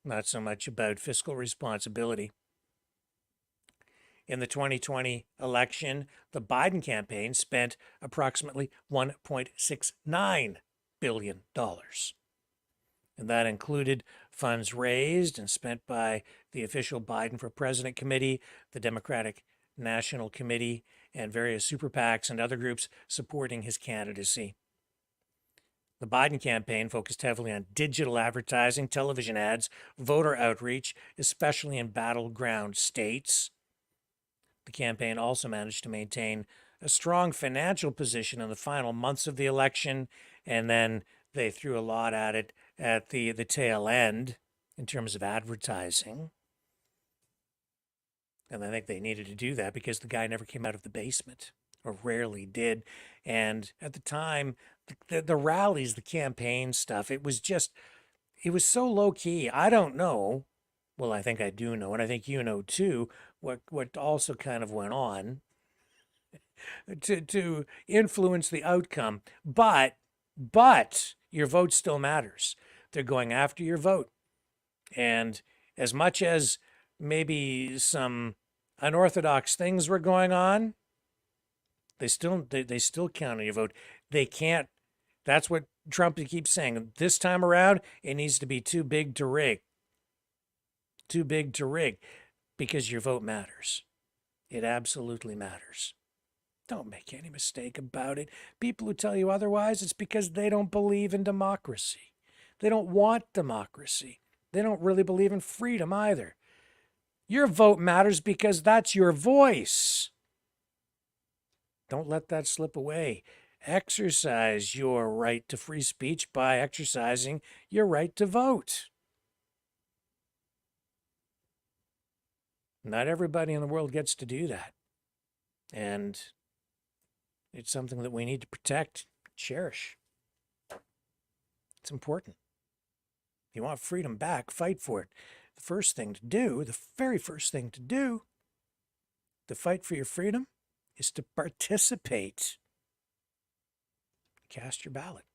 not so much about fiscal responsibility. In the 2020 election, the Biden campaign spent approximately $1.69 billion. And that included funds raised and spent by the official Biden for President Committee, the Democratic National Committee, and various super PACs and other groups supporting his candidacy. The Biden campaign focused heavily on digital advertising, television ads, voter outreach, especially in battleground states. The campaign also managed to maintain a strong financial position in the final months of the election, and then they threw a lot at it at the tail end in terms of advertising. And I think they needed to do that because the guy never came out of the basement, or rarely did. And at the time, the rallies, the campaign stuff, it was so low key. I don't know. Well, I think I do know, and I think you know too, what also kind of went on to influence the outcome. But your vote still matters. They're going after your vote. And as much as maybe some unorthodox things were going on, they still count on your vote. They can't. That's what Trump keeps saying. This time around, it needs to be too big to rig. Too big to rig, because your vote matters. It absolutely matters. Don't make any mistake about it. People who tell you otherwise, it's because they don't believe in democracy. They don't want democracy. They don't really believe in freedom either. Your vote matters because that's your voice. Don't let that slip away. Exercise your right to free speech by exercising your right to vote. Not everybody in the world gets to do that. And it's something that we need to protect, cherish. It's important. If you want freedom back, fight for it. The first thing to do, the very first thing to do to fight for your freedom is to participate. Cast your ballot.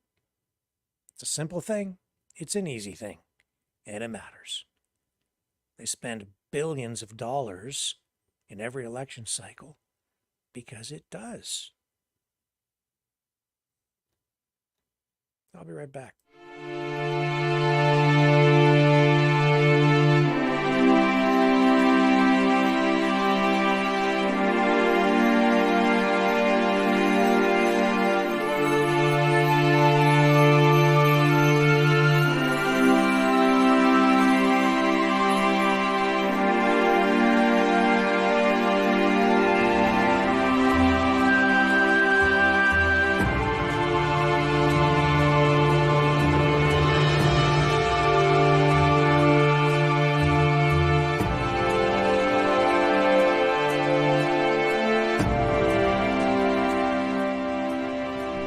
It's a simple thing. It's an easy thing. And it matters. They spend billions of dollars in every election cycle because it does. I'll be right back.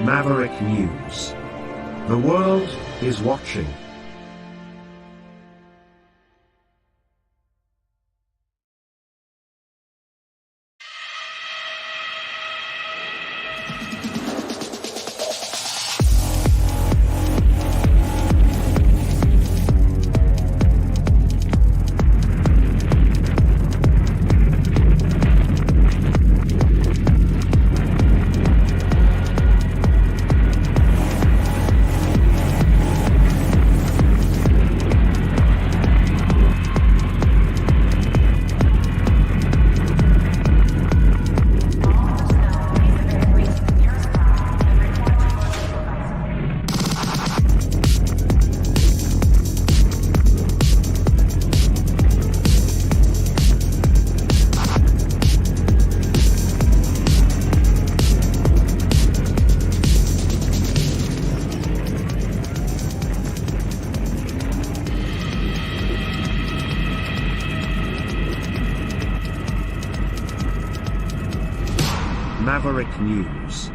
Maverick News. The world is watching. Maverick News.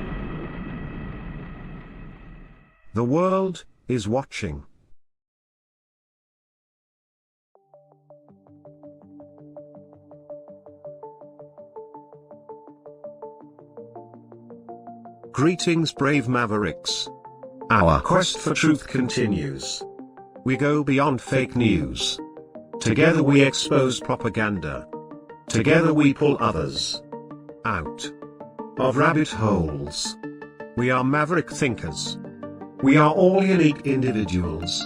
The world is watching. Greetings, brave Mavericks. Our quest for truth continues. We go beyond fake news. Together we expose propaganda. Together we pull others out of rabbit holes. We are maverick thinkers. We are all unique individuals,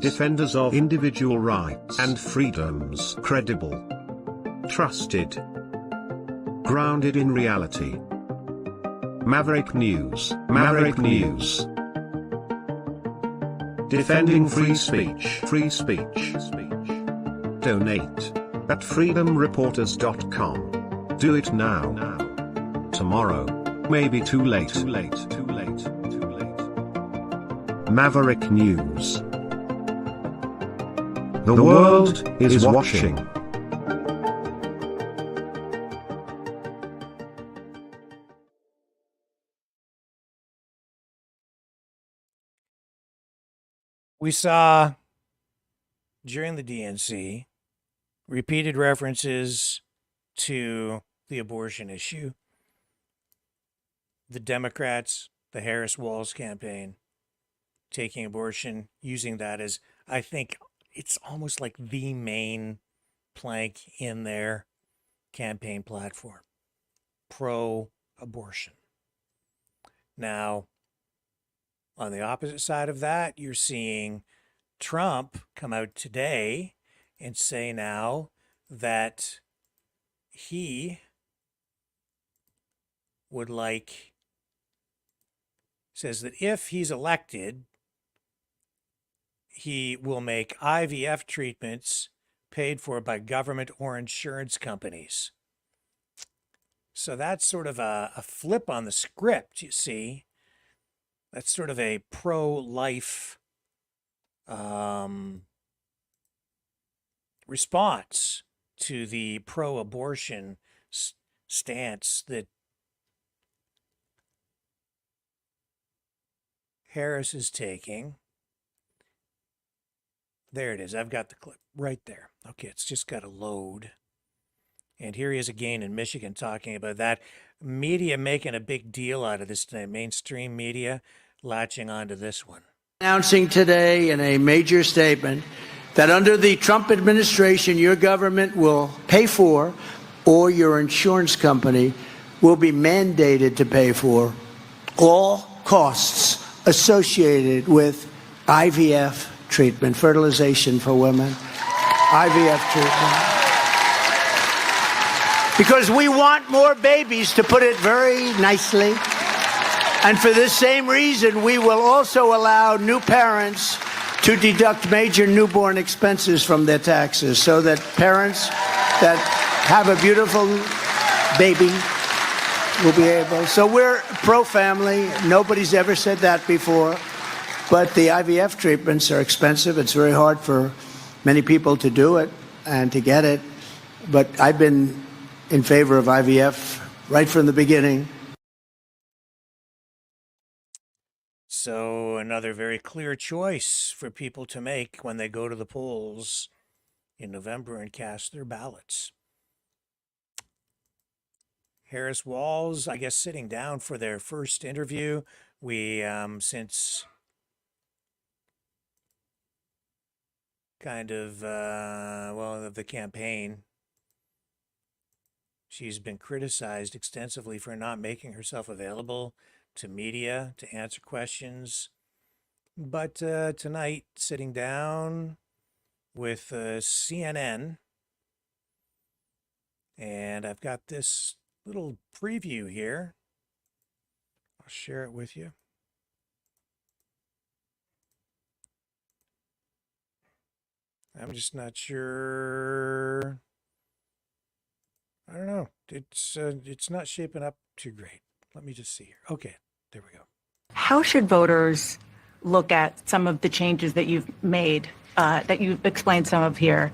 defenders of individual rights and freedoms, credible, trusted, grounded in reality. Maverick News, Maverick News. Defending free speech, free speech. Donate at freedomreporters.com. Do it now. Tomorrow may be too late. Maverick News. The world is watching. We saw during the DNC repeated references to the abortion issue. The Democrats, the Harris-Walz campaign, taking abortion, using that as, I think it's almost like the main plank in their campaign platform. Pro-abortion. Now, on the opposite side of that, you're seeing Trump come out today and say now that he would like, says that if he's elected, he will make IVF treatments paid for by government or insurance companies. So that's sort of a flip on the script, you see. That's sort of a pro-life response to the pro-abortion stance that Harris is taking. There it is. I've got the clip right there. Okay, it's just got to load. And here he is again in Michigan talking about that. Media making a big deal out of this tonight. Mainstream media latching onto this one. Announcing today in a major statement that under the Trump administration, your government will pay for, or your insurance company will be mandated to pay for, all costs associated with IVF treatment, fertilization for women, IVF treatment. Because we want more babies, to put it very nicely. And for this same reason, we will also allow new parents to deduct major newborn expenses from their taxes, so that parents that have a beautiful baby will be able. So we're pro-family. Nobody's ever said that before. But the IVF treatments are expensive. It's very hard for many people to do it and to get it. But I've been in favor of IVF right from the beginning. So another very clear choice for people to make when they go to the polls in November and cast their ballots. Harris Walls, I guess, sitting down for their first interview. We, since kind of, of the campaign, she's been criticized extensively for not making herself available to media to answer questions. But tonight, sitting down with CNN, and I've got this little preview here. I'll share it with you. I'm just not sure. I don't know. It's not shaping up too great. Let me just see here. Okay, there we go. How should voters look at some of the changes that you've made, that you've explained some of here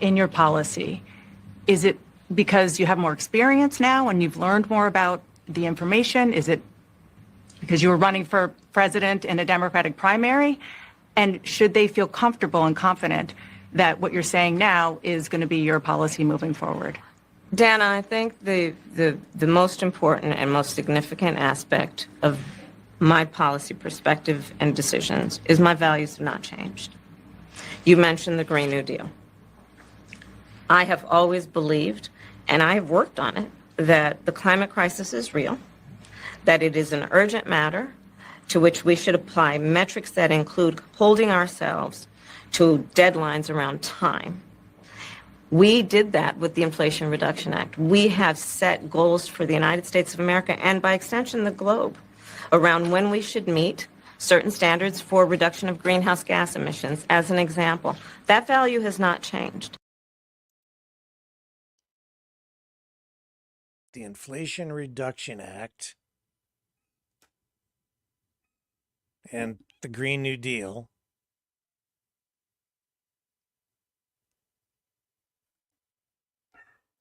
in your policy? Is it because you have more experience now and you've learned more about the information? Is it because you were running for president in a Democratic primary? And should they feel comfortable and confident that what you're saying now is going to be your policy moving forward? Dana, I think the most important and most significant aspect of my policy perspective and decisions is my values have not changed. You mentioned the Green New Deal. I have always believed, and I have worked on it, that the climate crisis is real, that it is an urgent matter to which we should apply metrics that include holding ourselves to deadlines around time. We did that with the Inflation Reduction Act. We have set goals for the United States of America and by extension the globe around when we should meet certain standards for reduction of greenhouse gas emissions, as an example. That value has not changed. The Inflation Reduction Act and the Green New Deal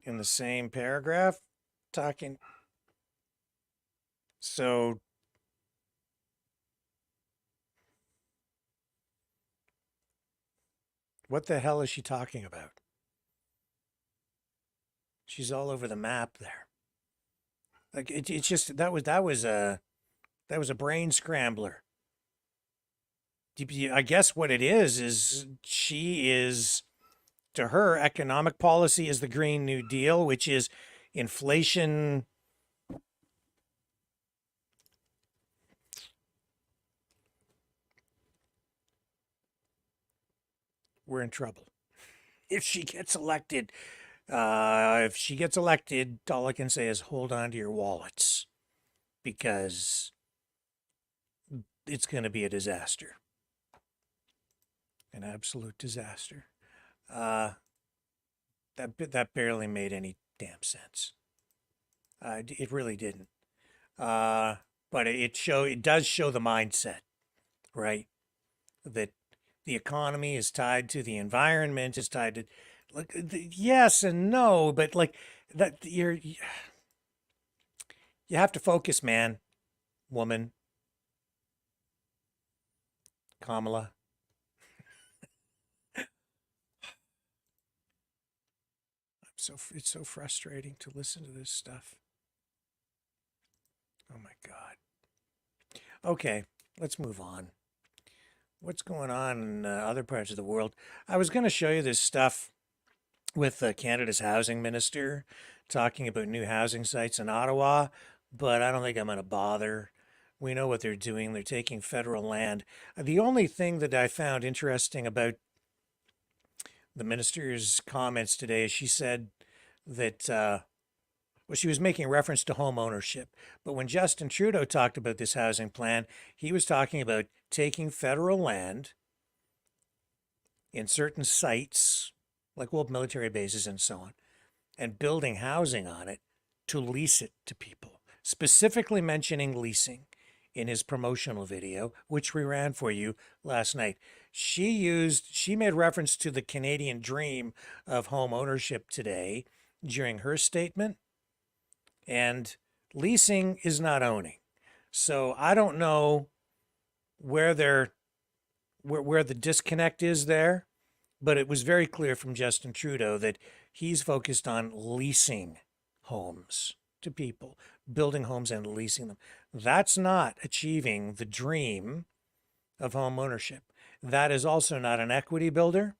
in the same paragraph, talking. So what the hell is she talking about? She's all over the map there. Like it's just that was a brain scrambler. I guess what it is she is, to her, economic policy is the Green New Deal, which is inflation. We're in trouble. If she gets elected, all I can say is hold on to your wallets, because it's going to be a disaster. An absolute disaster. That barely made any damn sense. It really didn't. But it does show the mindset, right? That the economy is tied to the environment, is tied to, Like, yes and no, but like that, you have to focus, man, woman, Kamala. It's so frustrating to listen to this stuff. Oh my God. Okay, let's move on. What's going on in other parts of the world? I was going to show you this stuff with Canada's housing minister talking about new housing sites in Ottawa, but I don't think I'm going to bother. We know what they're doing. They're taking federal land. The only thing that I found interesting about the minister's comments today is she said that, well, she was making reference to home ownership. But when Justin Trudeau talked about this housing plan, he was talking about taking federal land in certain sites, like old military bases and so on, and building housing on it to lease it to people, specifically mentioning leasing in his promotional video, which we ran for you last night. She made reference to the Canadian dream of home ownership today during her statement, and leasing is not owning. So I don't know where the disconnect is there, but it was very clear from Justin Trudeau that he's focused on leasing homes to people, building homes and leasing them. That's not achieving the dream of home ownership. That is also not an equity builder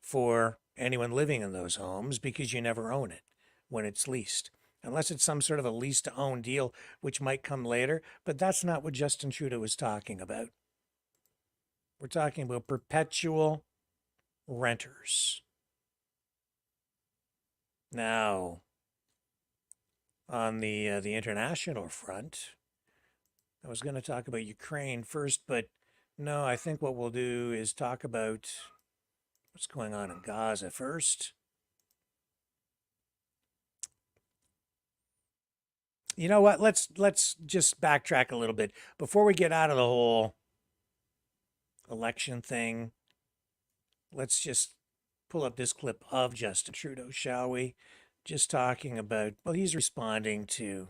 for anyone living in those homes, because you never own it when it's leased, unless it's some sort of a lease to own deal, which might come later. But that's not what Justin Trudeau is talking about. We're talking about perpetual renters. Now, on the international front, I was going to talk about Ukraine first, but no, I think what we'll do is talk about what's going on in Gaza first. You know what? Let's just backtrack a little bit before we get out of the whole election thing. Let's just pull up this clip of Justin Trudeau, shall we? Just talking about, well, he's responding to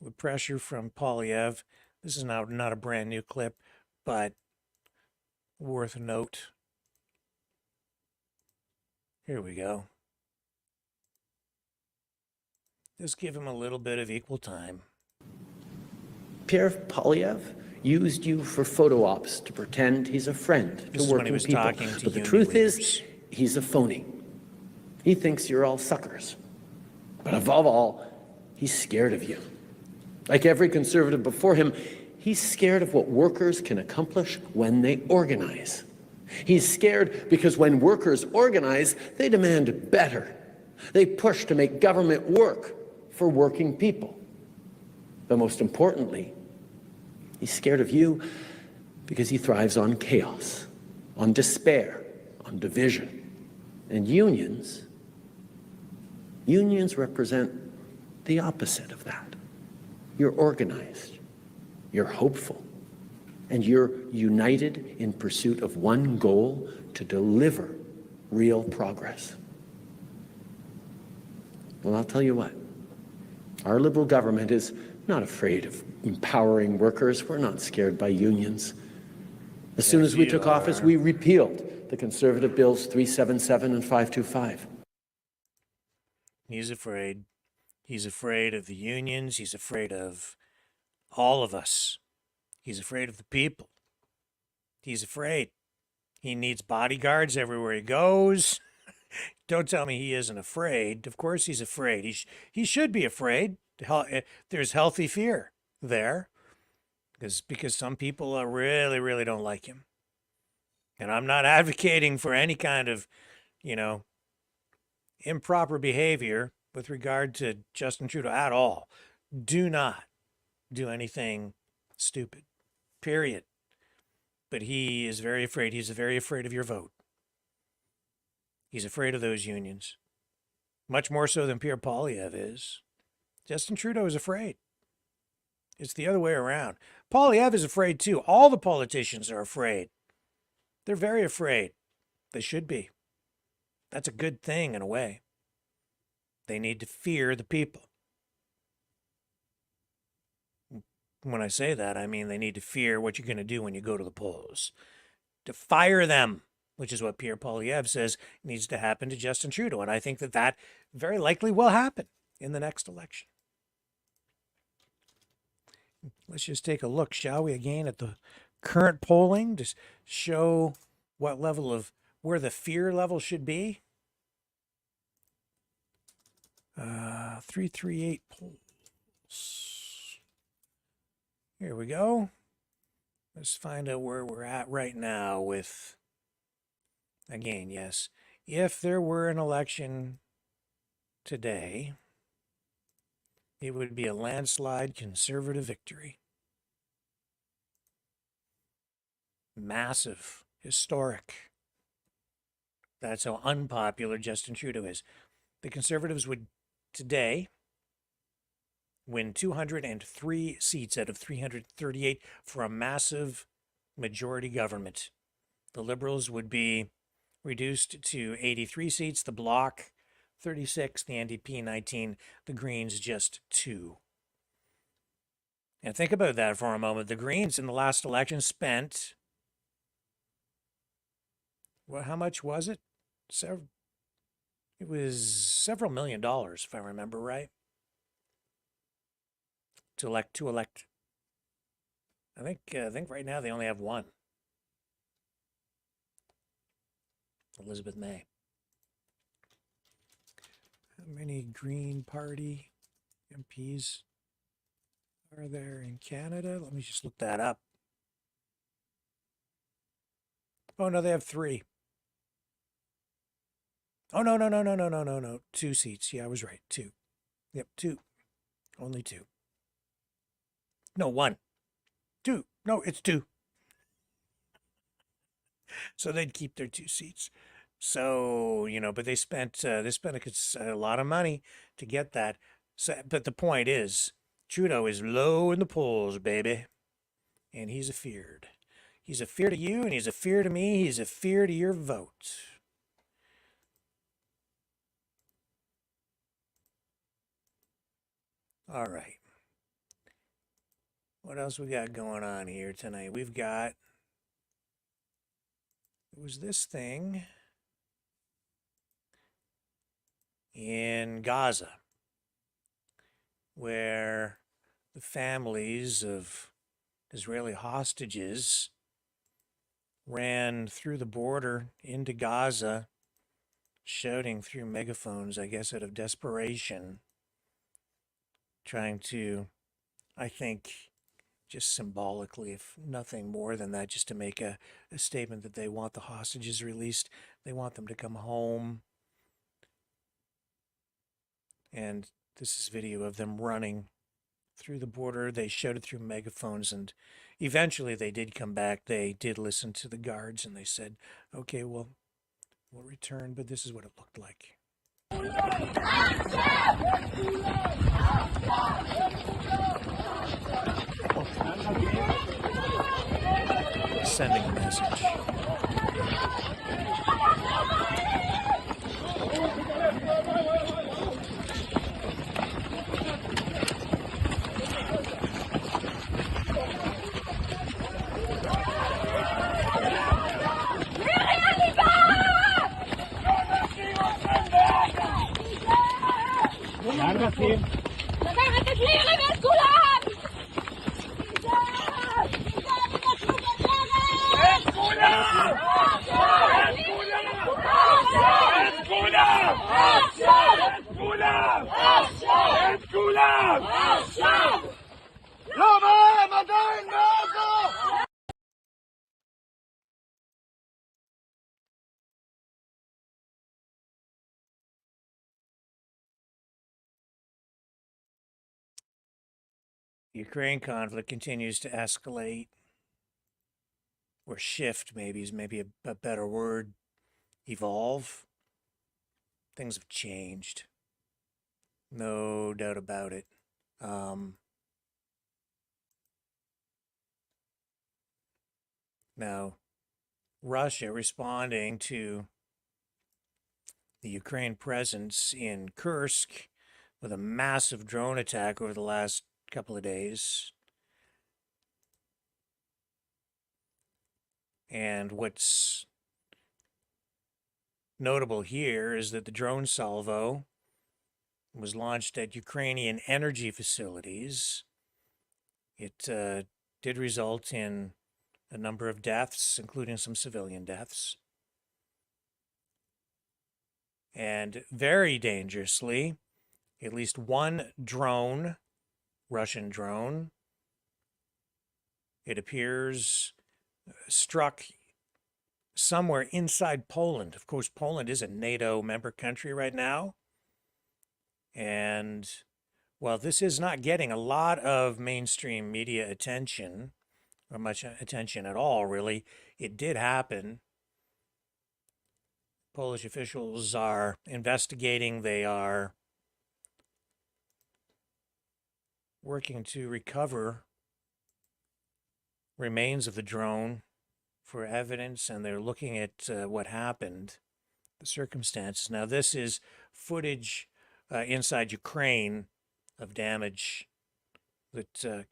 the pressure from Poilievre. This is not a brand new clip, but worth a note. Here we go. Just give him a little bit of equal time. Pierre Poilievre used you for photo ops to pretend he's a friend to working people. But the truth is, he's a phony. He thinks you're all suckers. But above all, he's scared of you. Like every conservative before him, he's scared of what workers can accomplish when they organize. He's scared because when workers organize, they demand better. They push to make government work for working people. But most importantly, he's scared of you because he thrives on chaos, on despair, on division. And unions represent the opposite of that. You're organized, you're hopeful, and you're united in pursuit of one goal: to deliver real progress. Well, I'll tell you what, our Liberal government is not afraid of empowering workers. We're not scared by unions. As soon as we took office, we repealed the Conservative Bills 377 and 525. He's afraid. He's afraid of the unions. He's afraid of all of us. He's afraid of the people. He's afraid. He needs bodyguards everywhere he goes. Don't tell me he isn't afraid. Of course he's afraid. He should be afraid. There's healthy fear there, because some people really, really don't like him. And I'm not advocating for any kind of, improper behavior with regard to Justin Trudeau at all. Do not do anything stupid, period. But he is very afraid. He's very afraid of your vote. He's afraid of those unions, much more so than Pierre Poilievre is. Justin Trudeau is afraid. It's the other way around. Poilievre is afraid too. All the politicians are afraid. They're very afraid. They should be. That's a good thing in a way. They need to fear the people. When I say that, I mean they need to fear what you're going to do when you go to the polls. To fire them, which is what Pierre Poilievre says needs to happen to Justin Trudeau. And I think that that very likely will happen in the next election. Let's just take a look, shall we, again at the current polling to show what level of, where the fear level should be. 338 polls. Here we go. Let's find out where we're at right now with, again, yes, if there were an election today, it would be a landslide Conservative victory. Massive, historic. That's how unpopular Justin Trudeau is. The Conservatives would today win 203 seats out of 338 for a massive majority government. The Liberals would be reduced to 83 seats, the Bloc 36, the NDP 19, the Greens just 2. And think about that for a moment. The Greens in the last election spent, well, how much was it? It was several $1 million, if I remember right, to elect. I think right now they only have one. Elizabeth May. How many Green Party MPs are there in Canada? Let me just look that up. Oh, no, they have 3. Oh, no. 2 seats. Yeah, I was right. 2. Yep, 2. Only 2. No, 1. 2. No, it's 2. So they'd keep their 2 seats. So, but they spent a lot of money to get that. So, but the point is, Trudeau is low in the polls, baby. And he's a feared. He's a fear to you, and he's a fear to me. He's a fear to your vote. All right. What else we got going on here tonight? We've got, it was this thing in Gaza where the families of Israeli hostages ran through the border into Gaza, shouting through megaphones, I guess out of desperation, trying to, I think, just symbolically, if nothing more than that, just to make a statement that they want the hostages released. They want them to come home. And this is video of them running through the border. They shouted through megaphones, and eventually they did come back. They did listen to the guards, and they said, okay, we'll return, but this is what it looked like. Sending a message. The Ukraine conflict continues to escalate, or shift, maybe is maybe a better word, evolve. Things have changed. No doubt about it. Now, Russia responding to the Ukraine presence in Kursk with a massive drone attack over the last couple of days. And what's notable here is that the drone salvo was launched at Ukrainian energy facilities. It did result in a number of deaths, including some civilian deaths. And very dangerously, at least one drone, Russian drone, it appears, struck somewhere inside Poland. Of course, Poland is a NATO member country right now. And while this is not getting a lot of mainstream media attention, or much attention at all, really, it did happen. Polish officials are investigating. They are working to recover remains of the drone for evidence, and they're looking at what happened, the circumstances. Now, this is footage inside Ukraine of damage that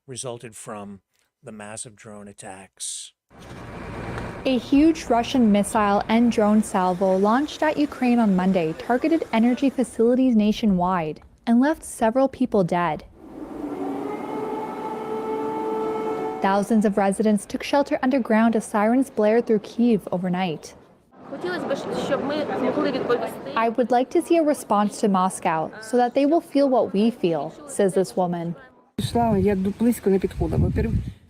resulted from the massive drone attacks. A huge Russian missile and drone salvo launched at Ukraine on Monday targeted energy facilities nationwide and left several people dead. Thousands of residents took shelter underground as sirens blared through Kyiv overnight. I would like to see a response to Moscow so that they will feel what we feel, says this woman. In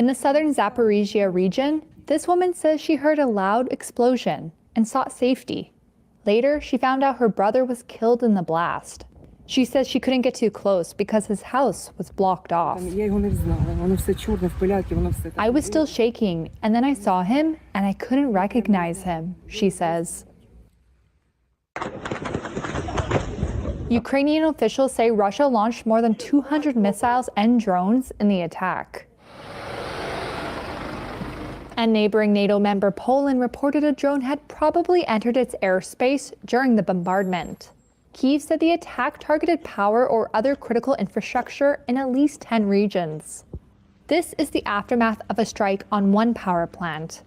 the southern Zaporizhia region, this woman says she heard a loud explosion and sought safety. Later, she found out her brother was killed in the blast. She says she couldn't get too close because his house was blocked off. I was still shaking, and then I saw him, and I couldn't recognize him, she says. Ukrainian officials say Russia launched more than 200 missiles and drones in the attack. And neighboring NATO member Poland reported a drone had probably entered its airspace during the bombardment. Kyiv said the attack targeted power or other critical infrastructure in at least 10 regions. This is the aftermath of a strike on one power plant.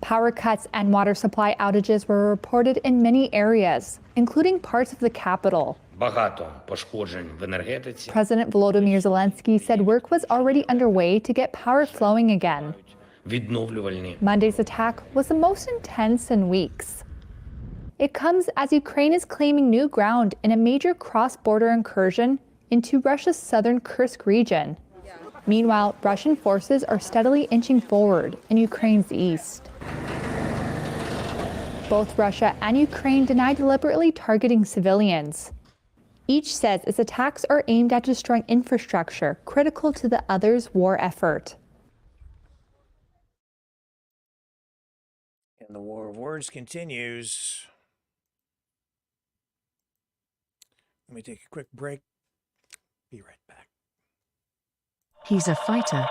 Power cuts and water supply outages were reported in many areas, including parts of the capital. President Volodymyr Zelensky said work was already underway to get power flowing again. Monday's attack was the most intense in weeks. It comes as Ukraine is claiming new ground in a major cross-border incursion into Russia's southern Kursk region. Meanwhile, Russian forces are steadily inching forward in Ukraine's east. Both Russia and Ukraine deny deliberately targeting civilians. Each says its attacks are aimed at destroying infrastructure critical to the other's war effort. And the war of words continues. Let me take a quick break. Be right back. He's a fighter.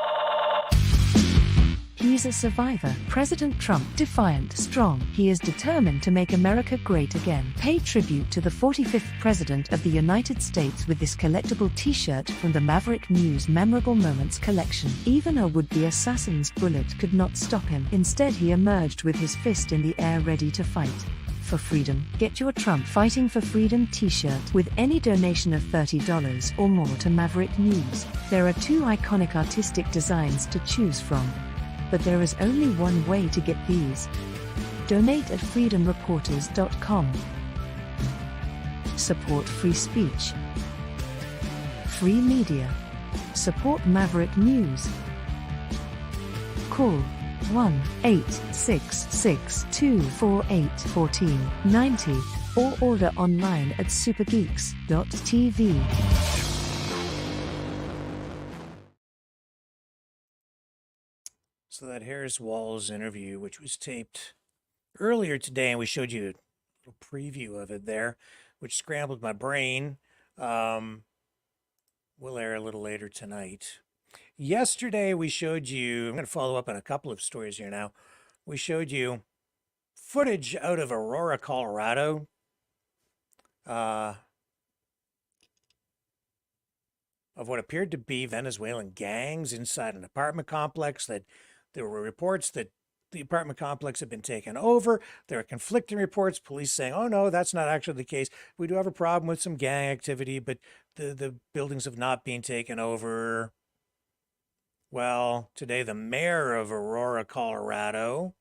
He's a survivor. President Trump, defiant, strong. He is determined to make America great again. Pay tribute to the 45th President of the United States with this collectible t-shirt from the Maverick News Memorable Moments collection. Even a would-be assassin's bullet could not stop him. Instead, he emerged with his fist in the air ready to fight. For freedom. Get your Trump Fighting for Freedom t-shirt with any donation of $30 or more to Maverick News. There are 2 iconic artistic designs to choose from. But there is only one way to get these. Donate at freedomreporters.com. Support free speech. Free media. Support Maverick News. Call 1-866-248-1490 or order online at supergeeks.tv. So that Harris Walls interview, which was taped earlier today, and we showed you a little preview of it there, which scrambled my brain, will air a little later tonight. Yesterday, we showed you, I'm going to follow up on a couple of stories here now. We showed you footage out of Aurora, Colorado. Of what appeared to be Venezuelan gangs inside an apartment complex. That there were reports that the apartment complex had been taken over. There are conflicting reports, police saying, oh no, that's not actually the case. We do have a problem with some gang activity, but the buildings have not been taken over. Well, today the mayor of Aurora, Colorado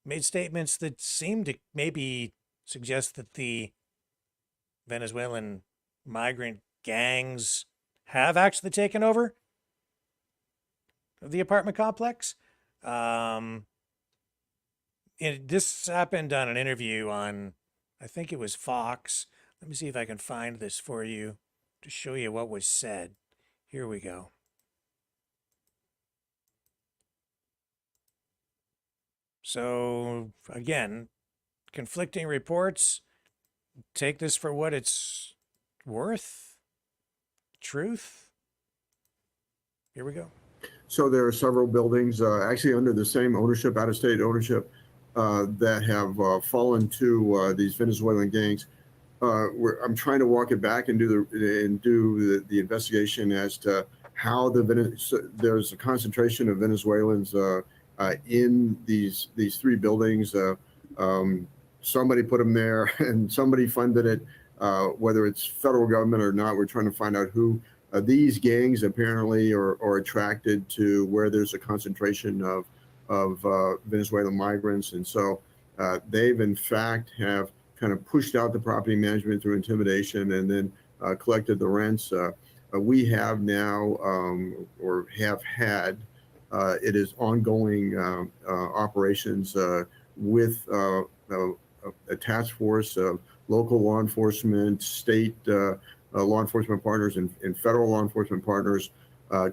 made statements that seemed to maybe suggest that the Venezuelan migrant gangs have actually taken over the apartment complex. This happened on an interview on, I think it was Fox. Let me see if I can find this for you to show you what was said. Here we go. So, again, conflicting reports. Take this for what it's worth. Truth. Here we go. So there are several buildings actually under the same ownership, out-of-state ownership, that have fallen to these Venezuelan gangs. I'm trying to walk it back and do the investigation as to how there's a concentration of Venezuelans in these three buildings. Somebody put them there, and somebody funded it. Whether it's federal government or not, we're trying to find out who. These gangs apparently are attracted to where there's a concentration of Venezuelan migrants, and so they've in fact have kind of pushed out the property management through intimidation and then collected the rents. We have now or have had it is ongoing operations with a task force of local law enforcement, state law enforcement partners, and federal law enforcement partners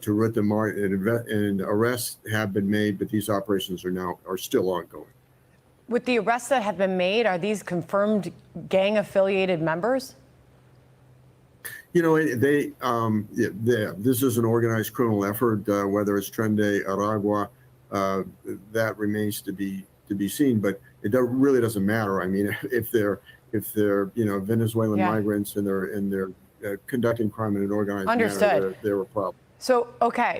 to root them out. And arrests have been made, but these operations are still ongoing. With the arrests that have been made, are these confirmed gang-affiliated members? You know, this is an organized criminal effort. Whether it's Tren de Aragua, that remains to be seen. But it really doesn't matter. I mean, if they're Venezuelan migrants and they're conducting crime in an organized manner, they're a problem. So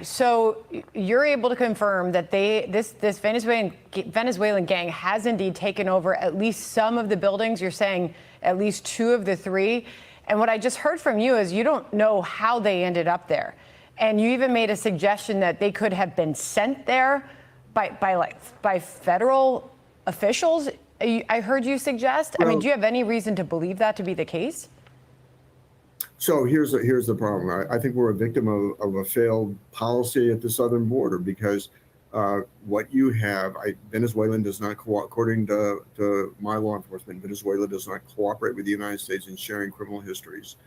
so you're able to confirm that this Venezuelan gang has indeed taken over at least some of the buildings. You're saying at least two of the three. And what I just heard from you is you don't know how they ended up there. And you even made a suggestion that they could have been sent there by federal officials. I heard you suggest. Well, I mean, do you have any reason to believe that to be the case? So here's the problem. I think we're a victim of a failed policy at the southern border, because what you have, Venezuela does not according to my law enforcement, Venezuela does not cooperate with the United States in sharing criminal histories.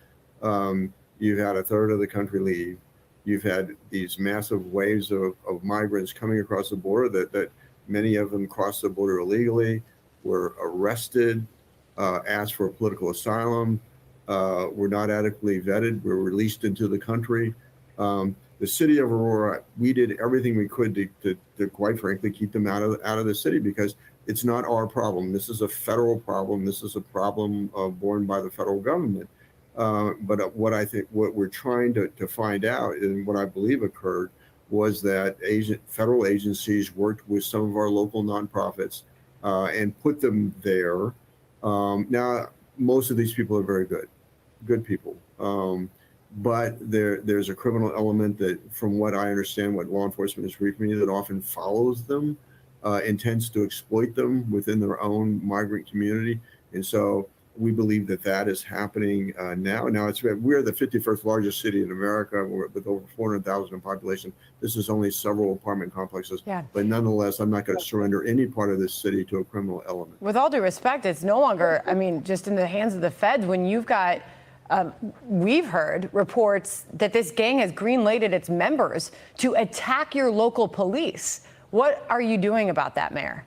You've had a third of the country leave. You've had these massive waves of migrants coming across the border that many of them crossed the border illegally, were arrested, asked for political asylum, were not adequately vetted, were released into the country. The city of Aurora, we did everything we could to quite frankly keep them out of the city, because it's not our problem. This is a federal problem. This is a problem borne by the federal government. But what we're trying to find out, and what I believe occurred, was that federal agencies worked with some of our local nonprofits and put them there. Now, most of these people are very good people. But there's a criminal element that, from what I understand, what law enforcement is briefing me, that often follows them, intends to exploit them within their own migrant community. And so we believe that is happening now. Now, we're the 51st largest city in America with over 400,000 in population. This is only several apartment complexes. Yeah. But nonetheless, I'm not going to surrender any part of this city to a criminal element. With all due respect, it's no longer, just in the hands of the feds when you've got, we've heard reports that this gang has green-lighted its members to attack your local police. What are you doing about that, Mayor?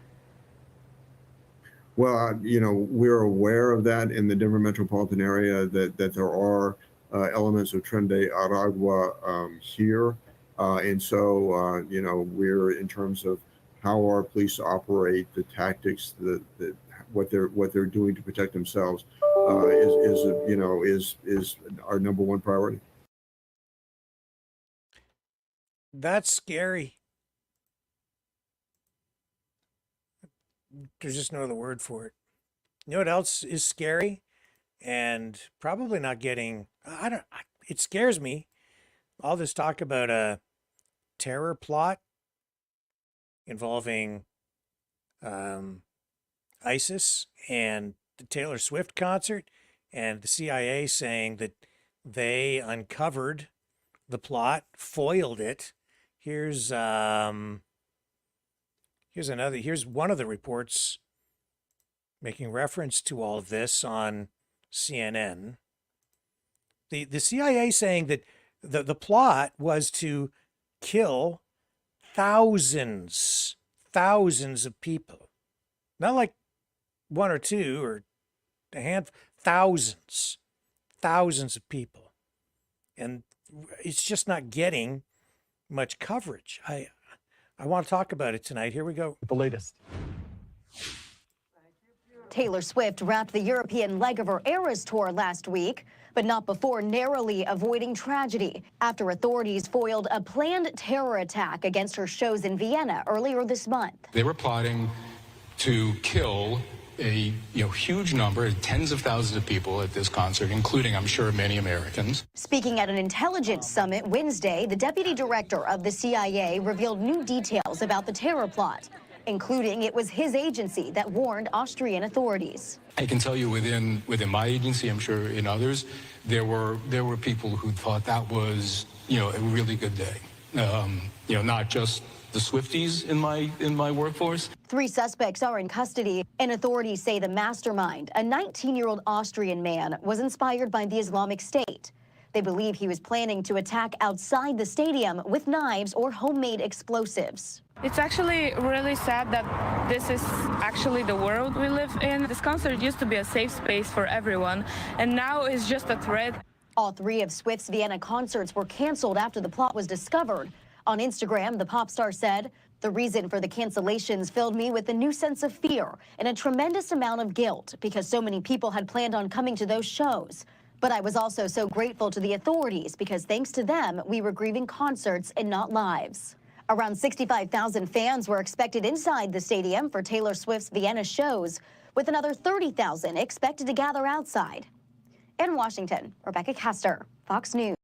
Well, we're aware of that in the Denver metropolitan area, that there are elements of Tren de Aragua here. And so, we're, in terms of how our police operate, the tactics, what they're doing to protect themselves is our number one priority. That's scary. There's just no other word for it. You know what else is scary? And probably not getting, it scares me. All this talk about a terror plot involving ISIS and the Taylor Swift concert, and the CIA saying that they uncovered the plot, foiled it. Here's one of the reports making reference to all of this on CNN. The CIA saying that the plot was to kill thousands of people. Not like one or two or a handful, thousands of people. And it's just not getting much coverage. I want to talk about it tonight. Here we go. The latest. Taylor Swift wrapped the European leg of her Eras tour last week, but not before narrowly avoiding tragedy after authorities foiled a planned terror attack against her shows in Vienna earlier this month. They were plotting to kill a huge number, tens of thousands of people at this concert, including, I'm sure, many Americans. Speaking at an intelligence summit Wednesday, the deputy director of the CIA revealed new details about the terror plot, including it was his agency that warned Austrian authorities. I can tell you within my agency, I'm sure in others, there were people who thought that was a really good day. Not just the Swifties in my workforce. 3 suspects are in custody, and authorities say the mastermind, a 19-year-old Austrian man, was inspired by the Islamic State. They believe he was planning to attack outside the stadium with knives or homemade explosives. It's actually really sad that this is actually the world we live in. This concert used to be a safe space for everyone, and now it's just a threat. All 3 of Swift's Vienna concerts were canceled after the plot was discovered. On Instagram, the pop star said, "The reason for the cancellations filled me with a new sense of fear and a tremendous amount of guilt because so many people had planned on coming to those shows. But I was also so grateful to the authorities because thanks to them, we were grieving concerts and not lives." Around 65,000 fans were expected inside the stadium for Taylor Swift's Vienna shows, with another 30,000 expected to gather outside. In Washington, Rebecca Castor, Fox News.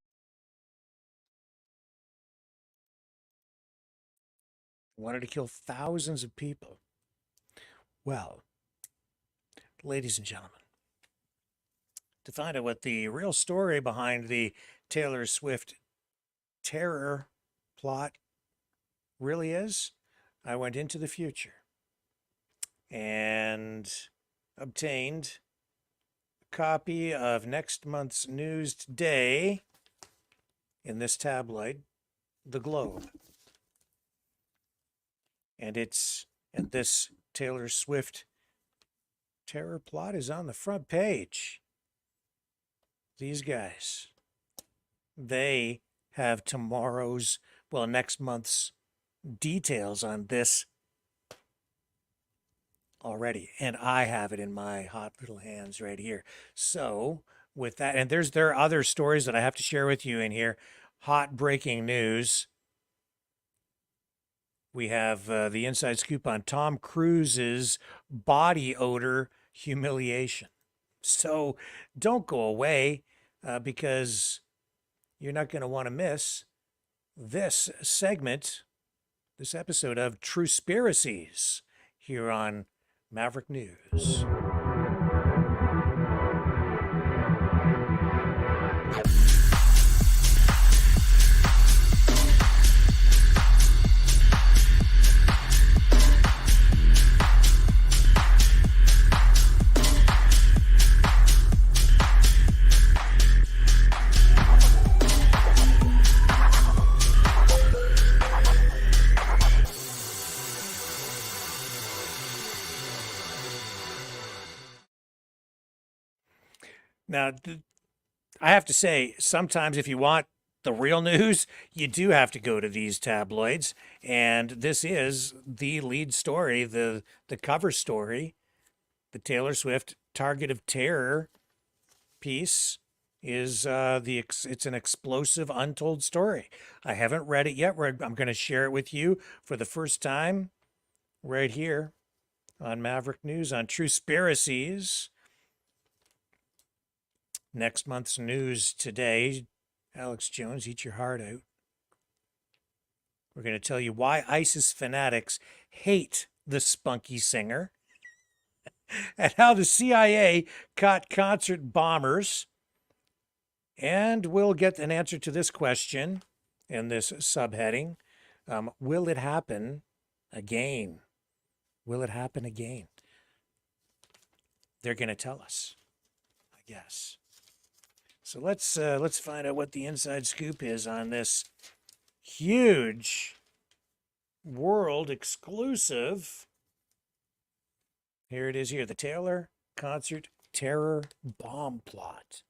Wanted to kill thousands of people. Well, ladies and gentlemen, to find out what the real story behind the Taylor Swift terror plot really is, I went into the future and obtained a copy of next month's news today in this tabloid, The Globe. And this Taylor Swift terror plot is on the front page. These guys, they have next month's details on this already. And I have it in my hot little hands right here. So with that, and there are other stories that I have to share with you in here. Hot breaking news. We have the inside scoop on Tom Cruise's body odor humiliation. So don't go away because you're not going to want to miss this segment, this episode of Truespiracies here on Maverick News. Now, I have to say, sometimes if you want the real news, you do have to go to these tabloids. And this is the lead story, the cover story. The Taylor Swift Target of Terror piece is it's an explosive, untold story. I haven't read it yet. I'm going to share it with you for the first time right here on Maverick News on Truespiracies. Next month's news today, Alex Jones, eat your heart out. We're going to tell you why ISIS fanatics hate the spunky singer and how the CIA caught concert bombers. And we'll get an answer to this question in this subheading. Will it happen again? Will it happen again? They're going to tell us, I guess. So let's find out what the inside scoop is on this huge world exclusive. Here it is here, the Taylor Concert Terror Bomb Plot.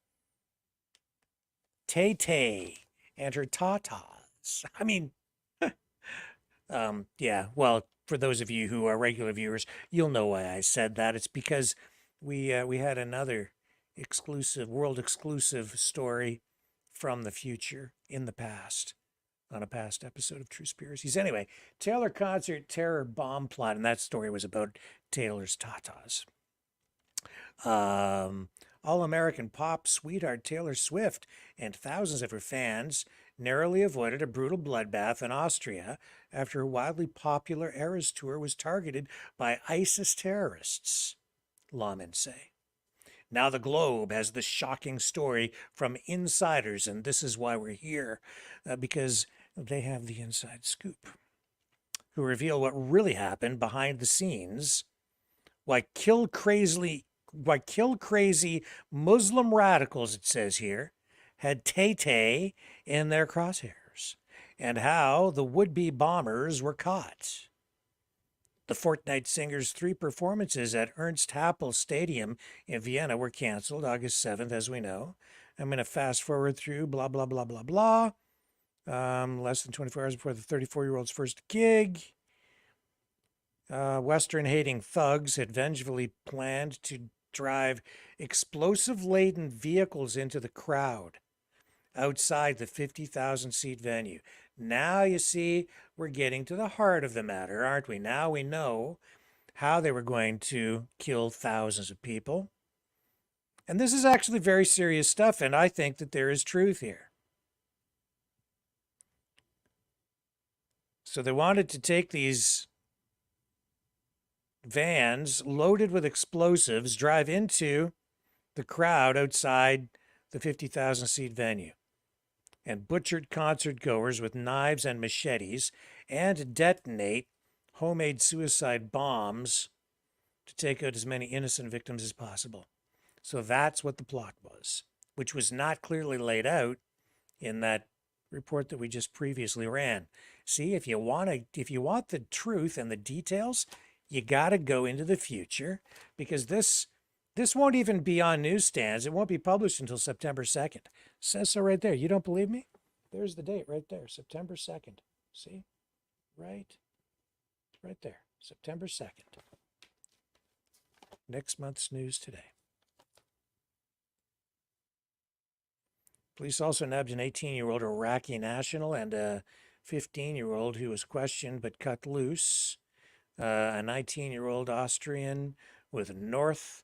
Tay-Tay and her tatas. I mean, yeah, well, for those of you who are regular viewers, you'll know why I said that. It's because we had another world exclusive story from the future in the past on a past episode of Truespiracies. Anyway, Taylor Concert Terror Bomb Plot, and that story was about Taylor's tatas. All-American pop sweetheart Taylor Swift and thousands of her fans narrowly avoided a brutal bloodbath in Austria after her wildly popular Eras tour was targeted by ISIS terrorists, lawmen say. Now the Globe has the shocking story from insiders, and this is why we're here, because they have the inside scoop, who reveal what really happened behind the scenes, why kill crazy Muslim radicals, it says here, had Tay-Tay in their crosshairs, and how the would-be bombers were caught. The Fortnite singer's 3 performances at Ernst Happel Stadium in Vienna were canceled August 7th, as we know. I'm going to fast forward through blah, blah, blah, blah, blah. Less than 24 hours before the 34-year-old's first gig. Western-hating thugs had vengefully planned to drive explosive-laden vehicles into the crowd outside the 50,000-seat venue. Now, you see, we're getting to the heart of the matter, aren't we? Now we know how they were going to kill thousands of people. And this is actually very serious stuff, and I think that there is truth here. So they wanted to take these vans loaded with explosives, drive into the crowd outside the 50,000-seat venue, and butchered concert goers with knives and machetes, and detonate homemade suicide bombs to take out as many innocent victims as possible. So that's what the plot was, which was not clearly laid out in that report that we just previously ran. See, if you want the truth and the details, you got to go into the future, because this won't even be on newsstands. It won't be published until September 2nd. It says so right there. You don't believe me? There's the date right there, September 2nd. See? Right there, September 2nd. Next month's news today. Police also nabbed an 18-year-old Iraqi national and a 15-year-old who was questioned but cut loose. A 19-year-old Austrian with North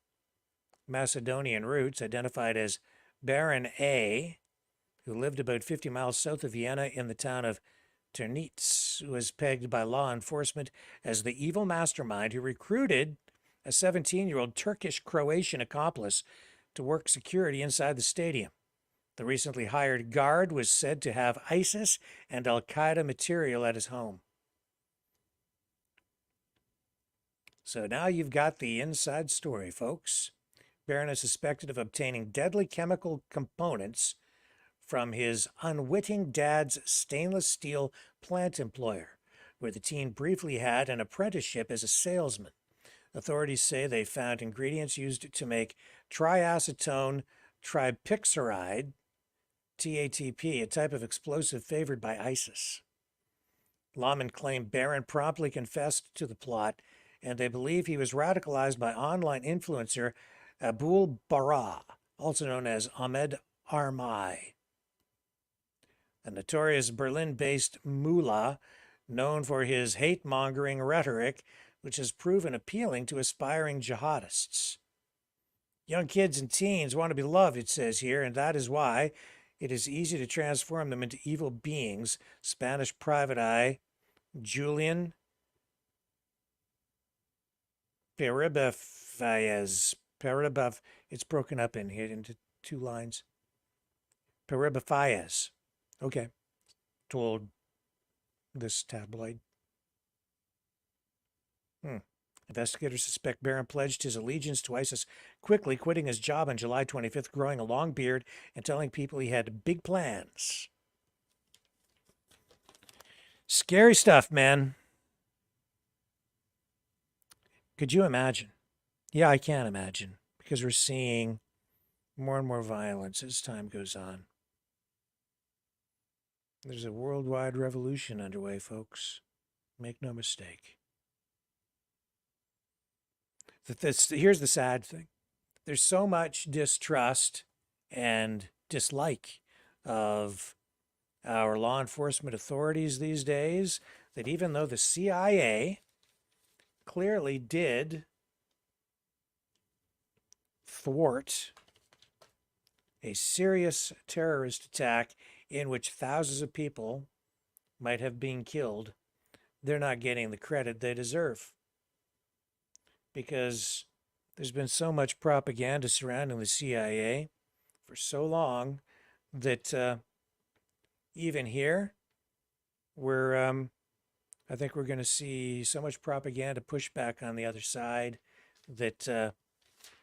Macedonian roots, identified as Baron A., who lived about 50 miles south of Vienna in the town of Ternitz, was pegged by law enforcement as the evil mastermind who recruited a 17-year-old Turkish-Croatian accomplice to work security inside the stadium. The recently hired guard was said to have ISIS and Al-Qaeda material at his home. So now you've got the inside story, folks. Barron is suspected of obtaining deadly chemical components from his unwitting dad's stainless steel plant employer, where the teen briefly had an apprenticeship as a salesman. Authorities say they found ingredients used to make triacetone tripixaride, TATP, a type of explosive favored by ISIS. Lawmen claim Barron promptly confessed to the plot, and they believe he was radicalized by online influencer Abul Bara, also known as Ahmed Armai, a notorious Berlin-based mullah known for his hate-mongering rhetoric, which has proven appealing to aspiring jihadists. Young kids and teens want to be loved, it says here, and that is why it is easy to transform them into evil beings. Spanish private eye Julian Peribafayez. It's broken up in here into two lines. Peribafayez. Okay. Told this tabloid. Investigators suspect Barron pledged his allegiance to ISIS, quickly quitting his job on July 25th, growing a long beard, and telling people he had big plans. Scary stuff, man. Could you imagine? Yeah, I can imagine, because we're seeing more and more violence as time goes on. There's a worldwide revolution underway, folks. Make no mistake. Here's the sad thing. There's so much distrust and dislike of our law enforcement authorities these days that even though the CIA clearly did thwart a serious terrorist attack in which thousands of people might have been killed, they're not getting the credit they deserve. Because there's been so much propaganda surrounding the CIA for so long that even here, I think we're going to see so much propaganda pushback on the other side that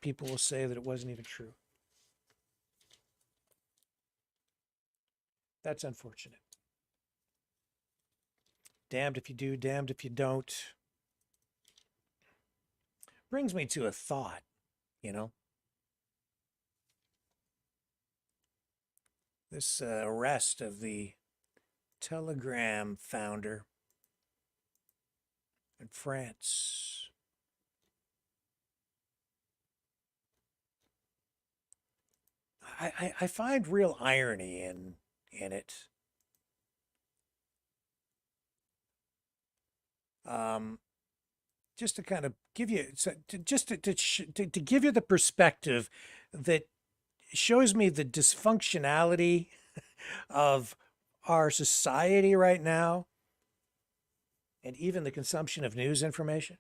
people will say that it wasn't even true. That's unfortunate. Damned if you do, damned if you don't. Brings me to a thought, you know. This arrest of the Telegram founder in France. I find real irony in it. Just to kind of give you, to give you the perspective that shows me the dysfunctionality of our society right now, and even the consumption of news information,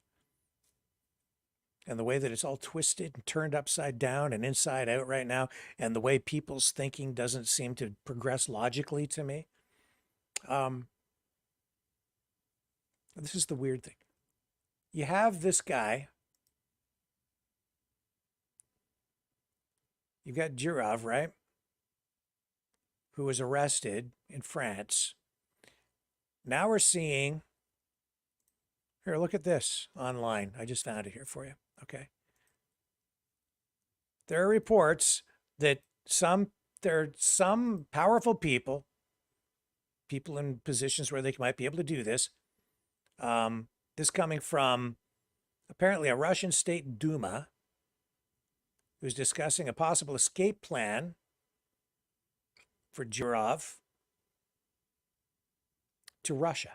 and the way that it's all twisted and turned upside down and inside out right now, and the way people's thinking doesn't seem to progress logically to me. This is the weird thing. You have this guy. You've got Girov, right? Who was arrested in France. Now we're seeing, here, look at this online. I just found it here for you. Okay. There are reports that there are some powerful people in positions where they might be able to do this. This coming from apparently a Russian state Duma who's discussing a possible escape plan for Girov to Russia.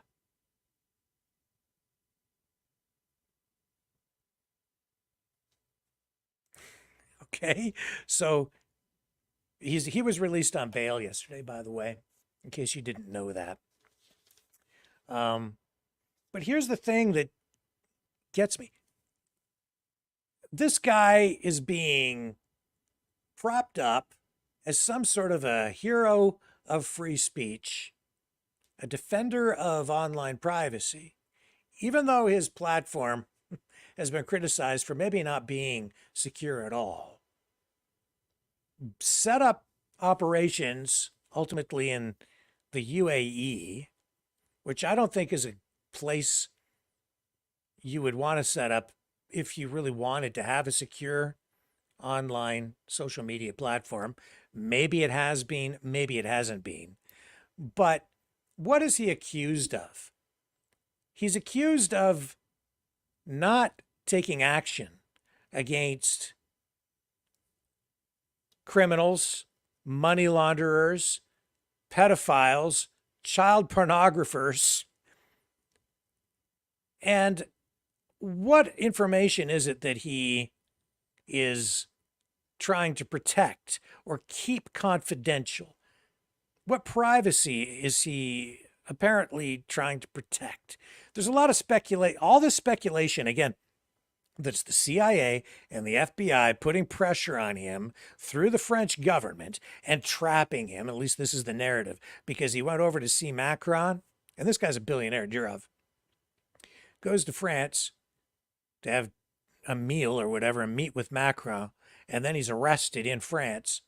Okay, so he was released on bail yesterday, by the way, in case you didn't know that. But here's the thing that gets me. This guy is being propped up as some sort of a hero of free speech, a defender of online privacy, even though his platform has been criticized for maybe not being secure at all. Set up operations ultimately in the UAE, which I don't think is a place you would want to set up if you really wanted to have a secure online social media platform. Maybe it has been, maybe it hasn't been. But what is he accused of? He's accused of not taking action against criminals, money launderers, pedophiles, child pornographers. And what information is it that he is trying to protect or keep confidential? What privacy is he apparently trying to protect? There's a lot of all this speculation, again, that's the CIA and the FBI putting pressure on him through the French government and trapping him. At least this is the narrative, because he went over to see Macron, and this guy's a billionaire, Durov, goes to France to have a meal or whatever and meet with Macron, and then he's arrested in France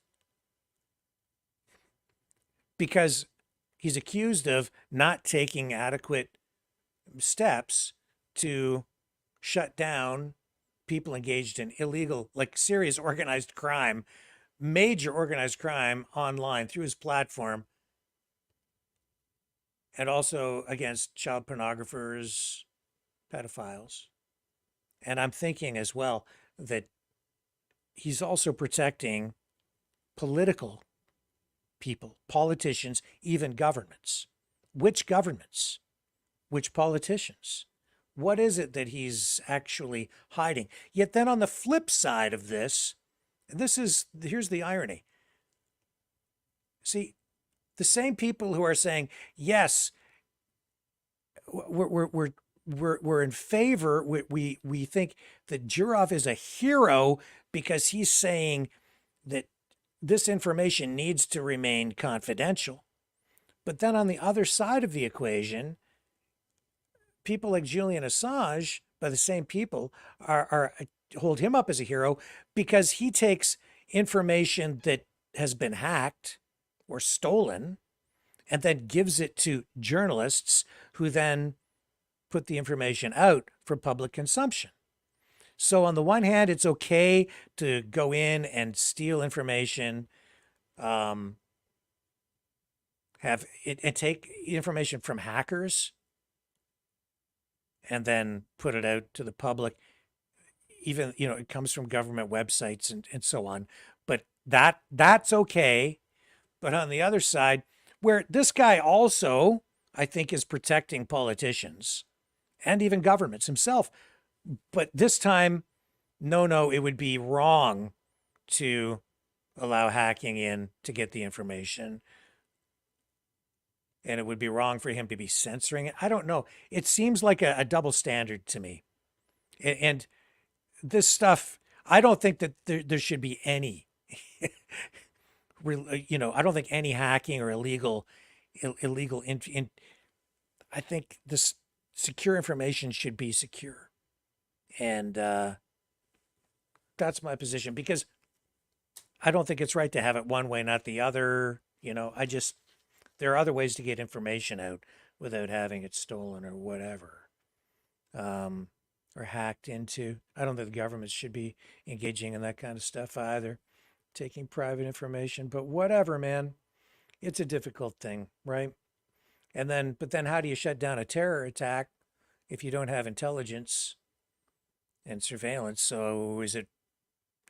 because he's accused of not taking adequate steps to shut down people engaged in illegal, like serious organized crime, major organized crime online through his platform, and also against child pornographers, pedophiles. And I'm thinking as well that he's also protecting political people, politicians, even governments. Which governments? Which politicians? What is it that he's actually hiding? Yet then on the flip side of this, here's the irony. See, the same people who are saying, yes, we're in favor, we think that Durov is a hero because he's saying that this information needs to remain confidential. But then on the other side of the equation, people like Julian Assange, by the same people, are hold him up as a hero because he takes information that has been hacked or stolen and then gives it to journalists who then put the information out for public consumption. So on the one hand, it's okay to go in and steal information, and take information from hackers and then put it out to the public. Even, it comes from government websites and so on. But that's okay. But on the other side, where this guy also, I think, is protecting politicians and even governments himself. But this time, no, it would be wrong to allow hacking in to get the information. And it would be wrong for him to be censoring it. I don't know. It seems like a double standard to me. And this stuff, I don't think that there should be any, I don't think any hacking or illegal, I think this secure information should be secure. And that's my position, because I don't think it's right to have it one way, not the other. There are other ways to get information out without having it stolen or whatever, or hacked into. I don't think the government should be engaging in that kind of stuff either, taking private information. But whatever, man, it's a difficult thing, right? But then how do you shut down a terror attack if you don't have intelligence and surveillance? So is it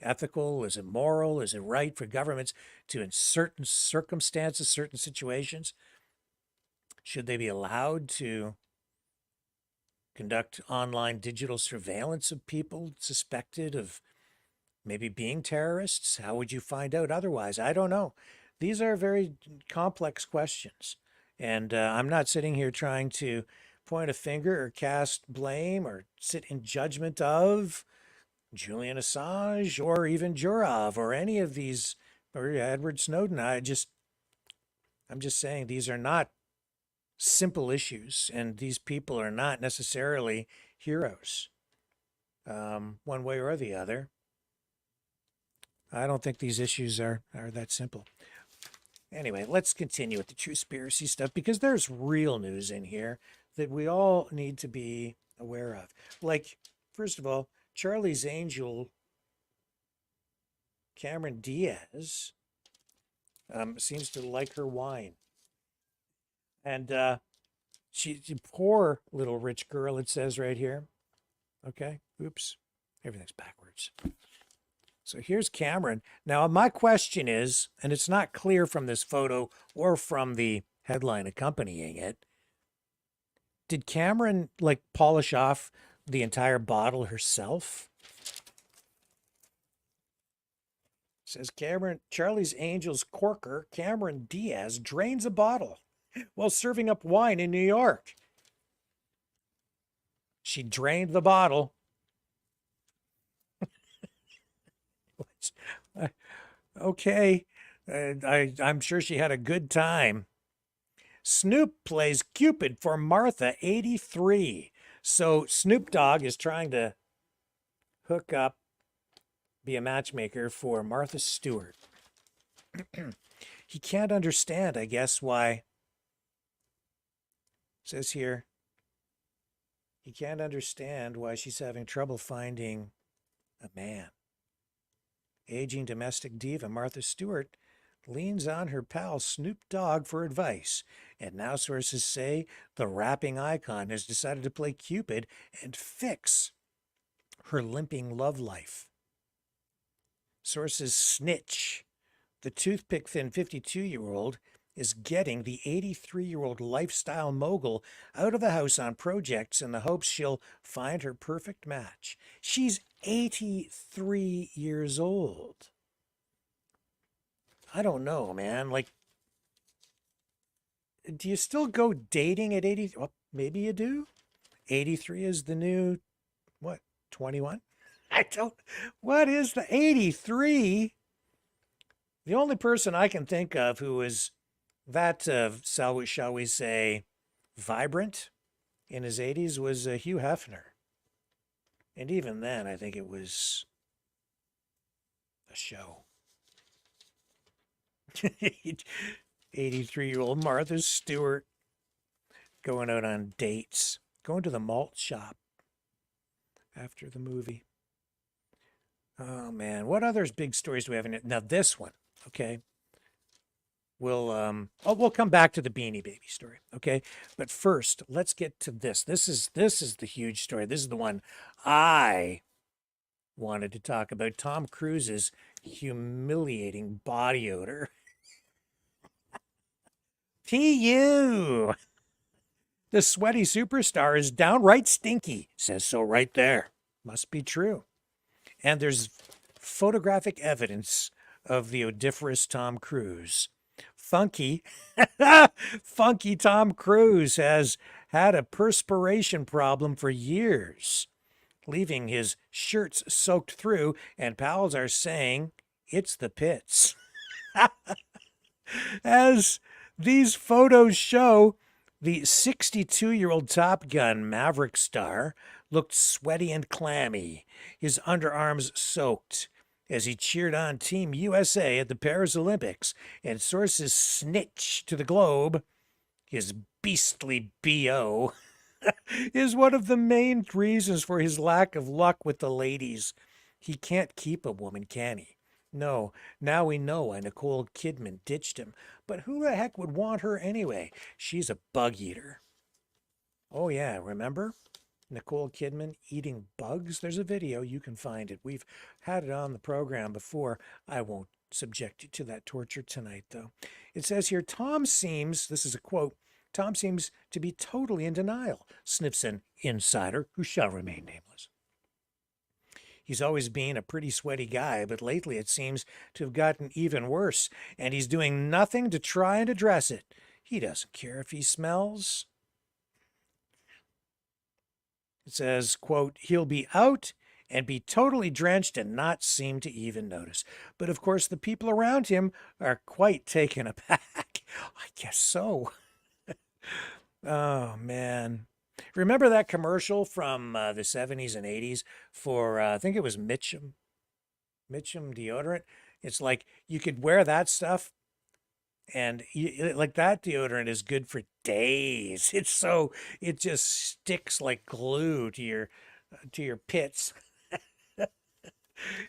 ethical? Is it moral? Is it right for governments to, in certain circumstances, certain situations, should they be allowed to conduct online digital surveillance of people suspected of maybe being terrorists? How would you find out otherwise? I don't know. These are very complex questions. And I'm not sitting here trying to point a finger or cast blame or sit in judgment of Julian Assange or even Durov or any of these, or Edward Snowden. I'm just saying these are not simple issues, and these people are not necessarily heroes, one way or the other. I don't think these issues are that simple. Anyway, let's continue with the Truespiracy stuff, because there's real news in here that we all need to be aware of. Like, first of all, Charlie's Angel Cameron Diaz seems to like her wine. And she poor little rich girl, it says right here. Okay, oops, everything's backwards. So here's Cameron. Now, my question is, and it's not clear from this photo or from the headline accompanying it, did Cameron, like, polish off the entire bottle herself? It says Charlie's Angels corker, Cameron Diaz, drains a bottle while serving up wine in New York. She drained the bottle. Okay, I'm sure she had a good time. Snoop plays Cupid for Martha, 83. So Snoop Dogg is trying to hook up, be a matchmaker for Martha Stewart. He can't understand, I guess, why. It says here, he can't understand why she's having trouble finding a man. Aging domestic diva Martha Stewart leans on her pal Snoop Dogg for advice, and now sources say the rapping icon has decided to play Cupid and fix her limping love life. Sources snitch. The toothpick-thin 52-year-old is getting the 83-year-old lifestyle mogul out of the house on projects in the hopes she'll find her perfect match. She's 83 years old. I don't know, man. Like, do you still go dating at 80? Well, maybe you do. 83 is the new, what, 21? I don't, what is the 83? The only person I can think of who is that, shall we say, vibrant in his 80s was Hugh Hefner. And even then, I think it was a show. 83-year-old Martha Stewart going out on dates, going to the malt shop after the movie. Oh, man. What other big stories do we have in it? Now, this one, okay? We'll come back to the Beanie Baby story, okay? But first, let's get to this. This is the huge story. This is the one I wanted to talk about. Tom Cruise's humiliating body odor. P.U. The sweaty superstar is downright stinky. Says so right there. Must be true. And there's photographic evidence of the odoriferous Tom Cruise. Funky Tom Cruise has had a perspiration problem for years, leaving his shirts soaked through, and pals are saying it's the pits. As these photos show, the 62-year-old Top Gun Maverick star looked sweaty and clammy, his underarms soaked, as he cheered on Team USA at the Paris Olympics, and sources snitch to the Globe, his beastly B.O. is one of the main reasons for his lack of luck with the ladies. He can't keep a woman, can he? No, now we know why Nicole Kidman ditched him. But who the heck would want her anyway? She's a bug eater. Oh yeah, remember? Nicole Kidman eating bugs? There's a video, you can find it. We've had it on the program before. I won't subject you to that torture tonight, though. It says here, this is a quote, Tom seems to be totally in denial, sniffs an insider who shall remain nameless. He's always been a pretty sweaty guy, but lately it seems to have gotten even worse, and he's doing nothing to try and address it. He doesn't care if he smells. It says, quote, he'll be out and be totally drenched and not seem to even notice. But of course, the people around him are quite taken aback. I guess so. Oh, man. Remember that commercial from the 70s and 80s for, I think it was Mitchum deodorant? It's like you could wear that stuff and like that deodorant is good for days. It just sticks like glue to your pits.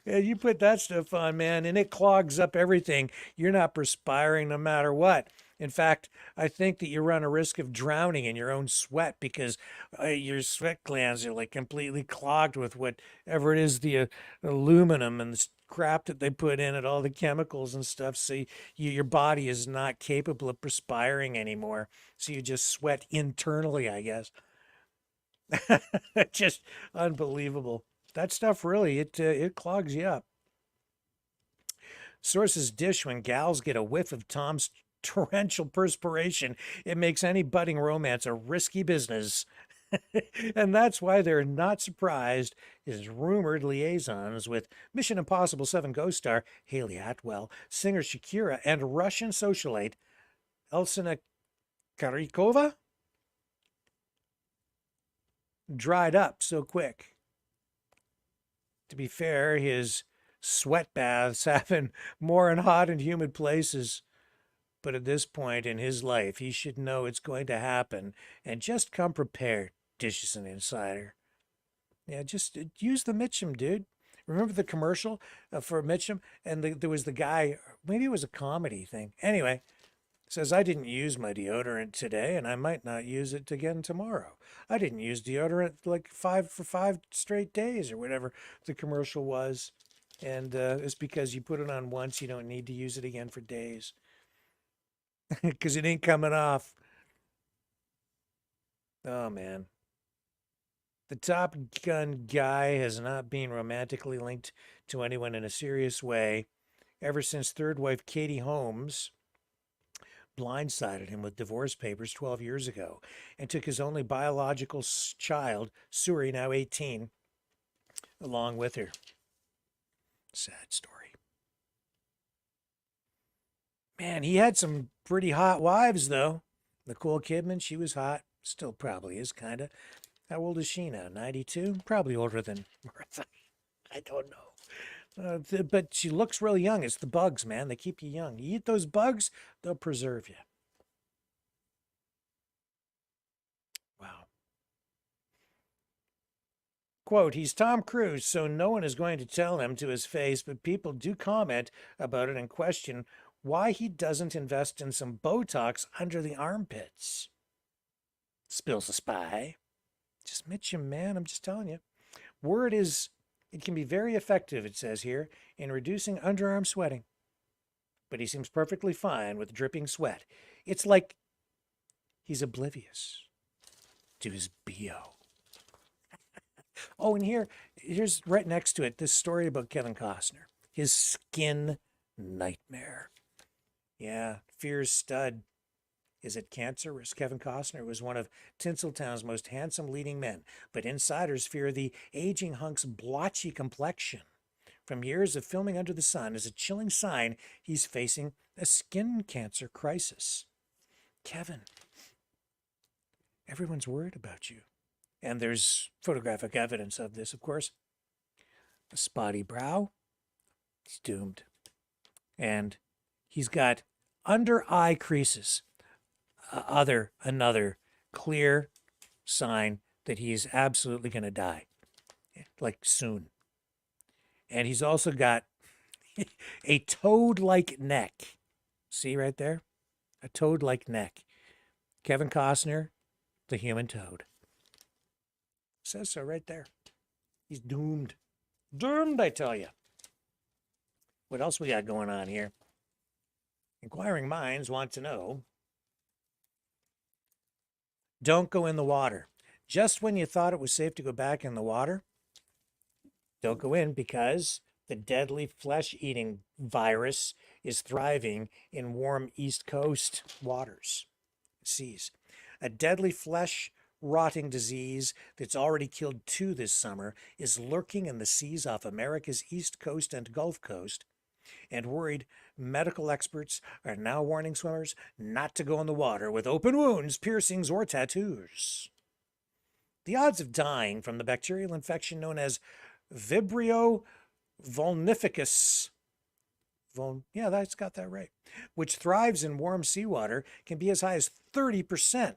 Yeah, you put that stuff on, man, and it clogs up everything. You're not perspiring no matter what. In fact, I think that you run a risk of drowning in your own sweat because your sweat glands are like completely clogged with whatever it is, the aluminum and the crap that they put in it, all the chemicals and stuff. So your body is not capable of perspiring anymore. So you just sweat internally, I guess. Just unbelievable. That stuff really, it clogs you up. Sources dish when gals get a whiff of Tom's torrential perspiration. It makes any budding romance a risky business. And that's why they're not surprised his rumored liaisons with Mission Impossible 7 Ghost star Haley Atwell, singer Shakira, and Russian socialite Elsina Karikova dried up so quick. To be fair, his sweat baths happen more in hot and humid places. But at this point in his life, he should know it's going to happen and just come prepared, dishes an insider. Yeah, just use the Mitchum, dude. Remember the commercial for Mitchum? And there was the guy, maybe it was a comedy thing. Anyway, says, I didn't use my deodorant today, and I might not use it again tomorrow. I didn't use deodorant like 5 straight days or whatever the commercial was. And it's because you put it on once, you don't need to use it again for days. Because it ain't coming off. Oh, man. The Top Gun guy has not been romantically linked to anyone in a serious way ever since third wife Katie Holmes blindsided him with divorce papers 12 years ago and took his only biological child, Suri, now 18, along with her. Sad story. Man, he had some pretty hot wives, though. Nicole Kidman, she was hot. Still probably is, kind of. How old is she now? 92? Probably older than Martha. I don't know. But she looks real young. It's the bugs, man. They keep you young. You eat those bugs, they'll preserve you. Wow. Quote, he's Tom Cruise, so no one is going to tell him to his face, but people do comment about it and question why he doesn't invest in some Botox under the armpits. Spills the spy. Just Mitchum, man, I'm just telling you. Word is, it can be very effective, it says here, in reducing underarm sweating. But he seems perfectly fine with dripping sweat. It's like he's oblivious to his BO. Oh, and here's right next to it, this story about Kevin Costner. His skin nightmare. Yeah, Fear's stud. Is it cancerous? Kevin Costner was one of Tinseltown's most handsome leading men, but insiders fear the aging hunk's blotchy complexion from years of filming under the sun is a chilling sign he's facing a skin cancer crisis. Kevin, everyone's worried about you. And there's photographic evidence of this, of course. A spotty brow, he's doomed. And he's got under eye creases. Another clear sign that he's absolutely going to die, like soon. And he's also got a toad-like neck. See right there? A toad-like neck. Kevin Costner, the human toad. Says so right there. He's doomed. Doomed, I tell you. What else we got going on here? Inquiring minds want to know. Don't go in the water. Just when you thought it was safe to go back in the water, don't go in because the deadly flesh-eating virus is thriving in warm East Coast waters, seas. A deadly flesh-rotting disease that's already killed 2 this summer is lurking in the seas off America's East Coast and Gulf Coast, and worried medical experts are now warning swimmers not to go in the water with open wounds, piercings, or tattoos. The odds of dying from the bacterial infection known as Vibrio vulnificus, yeah, that's got that right, which thrives in warm seawater, can be as high as 30%.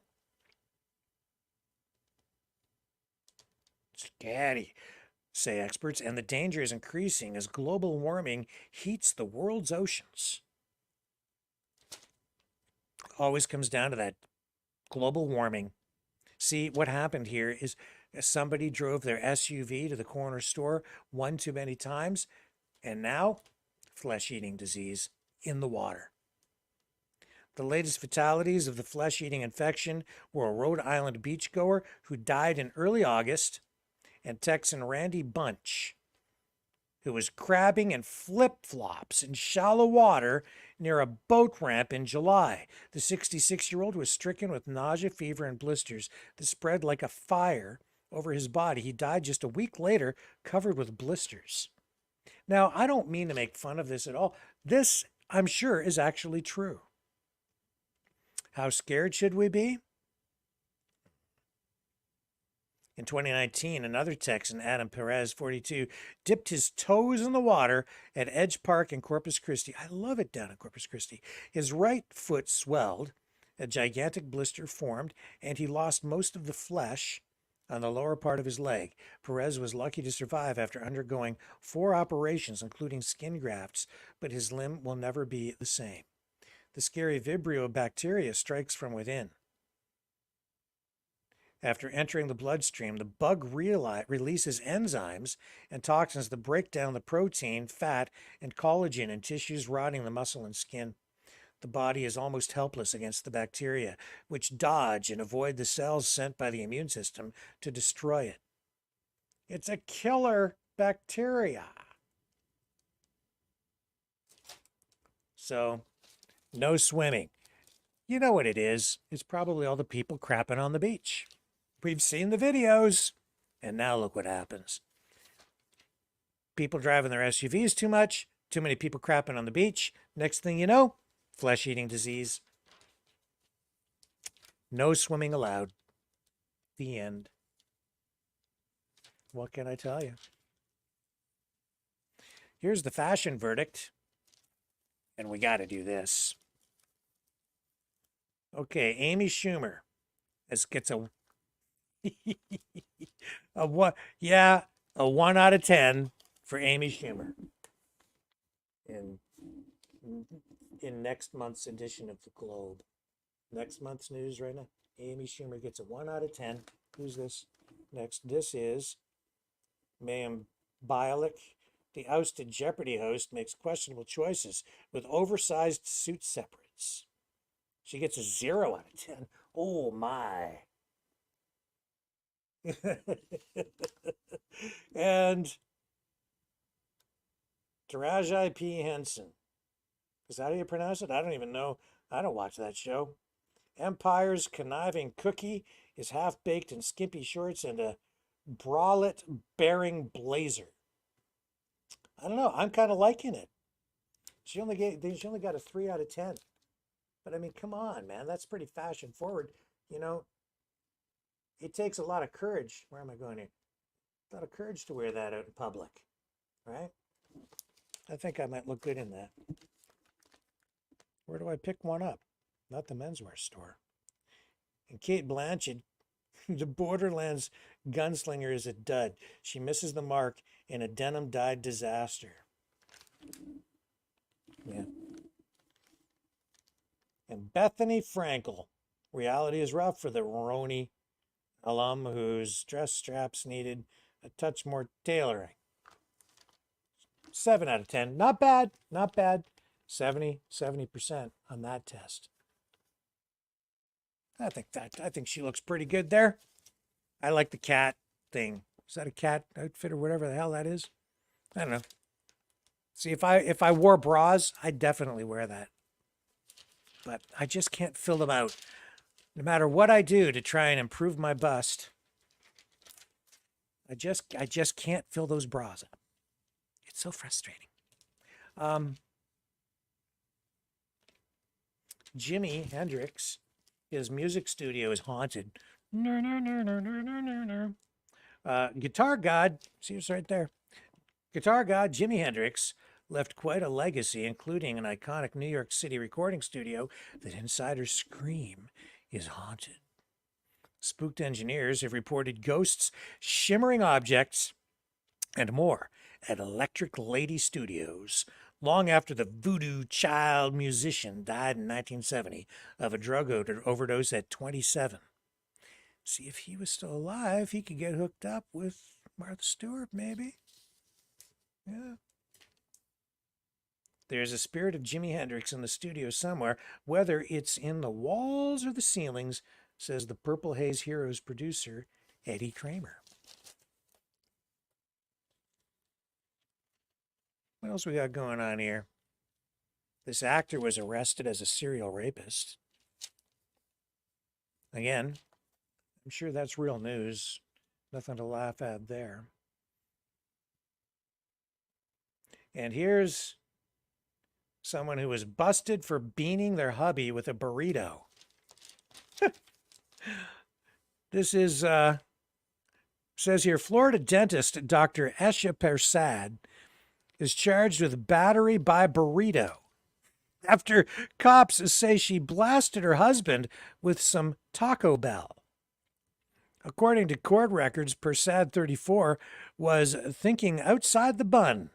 Scary. say experts, and the danger is increasing as global warming heats the world's oceans. Always comes down to that global warming. See, what happened here is somebody drove their SUV to the corner store one too many times, and now flesh-eating disease in the water. The latest fatalities of the flesh-eating infection were a Rhode Island beachgoer who died in early August, and Texan Randy Bunch, who was crabbing in flip-flops in shallow water near a boat ramp in July. The 66-year-old was stricken with nausea, fever, and blisters that spread like a fire over his body. He died just a week later, covered with blisters. Now, I don't mean to make fun of this at all. This, I'm sure, is actually true. How scared should we be? In 2019, another Texan, Adam Perez, 42, dipped his toes in the water at Edge Park in Corpus Christi. I love it down in Corpus Christi. His right foot swelled, a gigantic blister formed, and he lost most of the flesh on the lower part of his leg. Perez was lucky to survive after undergoing 4 operations, including skin grafts, but his limb will never be the same. The scary Vibrio bacteria strikes from within. After entering the bloodstream, the bug releases enzymes and toxins that break down the protein, fat, and collagen in tissues, rotting the muscle and skin. The body is almost helpless against the bacteria, which dodge and avoid the cells sent by the immune system to destroy it. It's a killer bacteria. So, no swimming. You know what it is. It's probably all the people crapping on the beach. We've seen the videos, and now look what happens. People driving their SUVs too much, too many people crapping on the beach. Next thing you know, flesh-eating disease. No swimming allowed. The end. What can I tell you? Here's the fashion verdict, and we got to do this. Okay, Amy Schumer gets a a 1 out of 10 for Amy Schumer in next month's edition of the Globe. Next month's news right now. Amy Schumer gets a 1 out of 10. Who's this? Next, this is Mayim Bialik. The ousted Jeopardy host makes questionable choices with oversized suit separates. She gets a 0 out of 10. Oh my. And Taraji P. Henson. Is that how you pronounce it? I don't even know. I don't watch that show. Empire's conniving cookie is half-baked in skimpy shorts and a bralette-bearing blazer. I don't know. I'm kind of liking it. She only got a 3 out of 10. But I mean, come on, man. That's pretty fashion forward. You know, it takes a lot of courage. Where am I going here? A lot of courage to wear that out in public, right? I think I might look good in that. Where do I pick one up? Not the menswear store. And Kate Blanchett, the Borderlands gunslinger, is a dud. She misses the mark in a denim-dyed disaster. Yeah. And Bethany Frankel. Reality is rough for the Roni alum whose dress straps needed a touch more tailoring. 7 out of 10. Not bad. Not bad. 70% on that test. I think she looks pretty good there. I like the cat thing. Is that a cat outfit or whatever the hell that is? I don't know. See, if I wore bras, I'd definitely wear that. But I just can't fill them out. No matter what I do to try and improve my bust, I just can't fill those bras up. It's so frustrating. Jimi Hendrix, his music studio is haunted. Guitar god, see it's right there. Guitar god Jimi Hendrix left quite a legacy, including an iconic New York City recording studio that insiders scream is haunted. Spooked engineers have reported ghosts, shimmering objects, and more at Electric Lady Studios, long after the voodoo child musician died in 1970 of a drug overdose at 27. See, if he was still alive, he could get hooked up with Martha Stewart, maybe. Yeah. There's a spirit of Jimi Hendrix in the studio somewhere, whether it's in the walls or the ceilings, says the Purple Haze Heroes producer, Eddie Kramer. What else we got going on here? This actor was arrested as a serial rapist. Again, I'm sure that's real news. Nothing to laugh at there. And here's someone who was busted for beaning their hubby with a burrito. This is, says here, Florida dentist Dr. Esha Persad is charged with battery by burrito after cops say she blasted her husband with some Taco Bell. According to court records, Persad, 34, was thinking outside the bun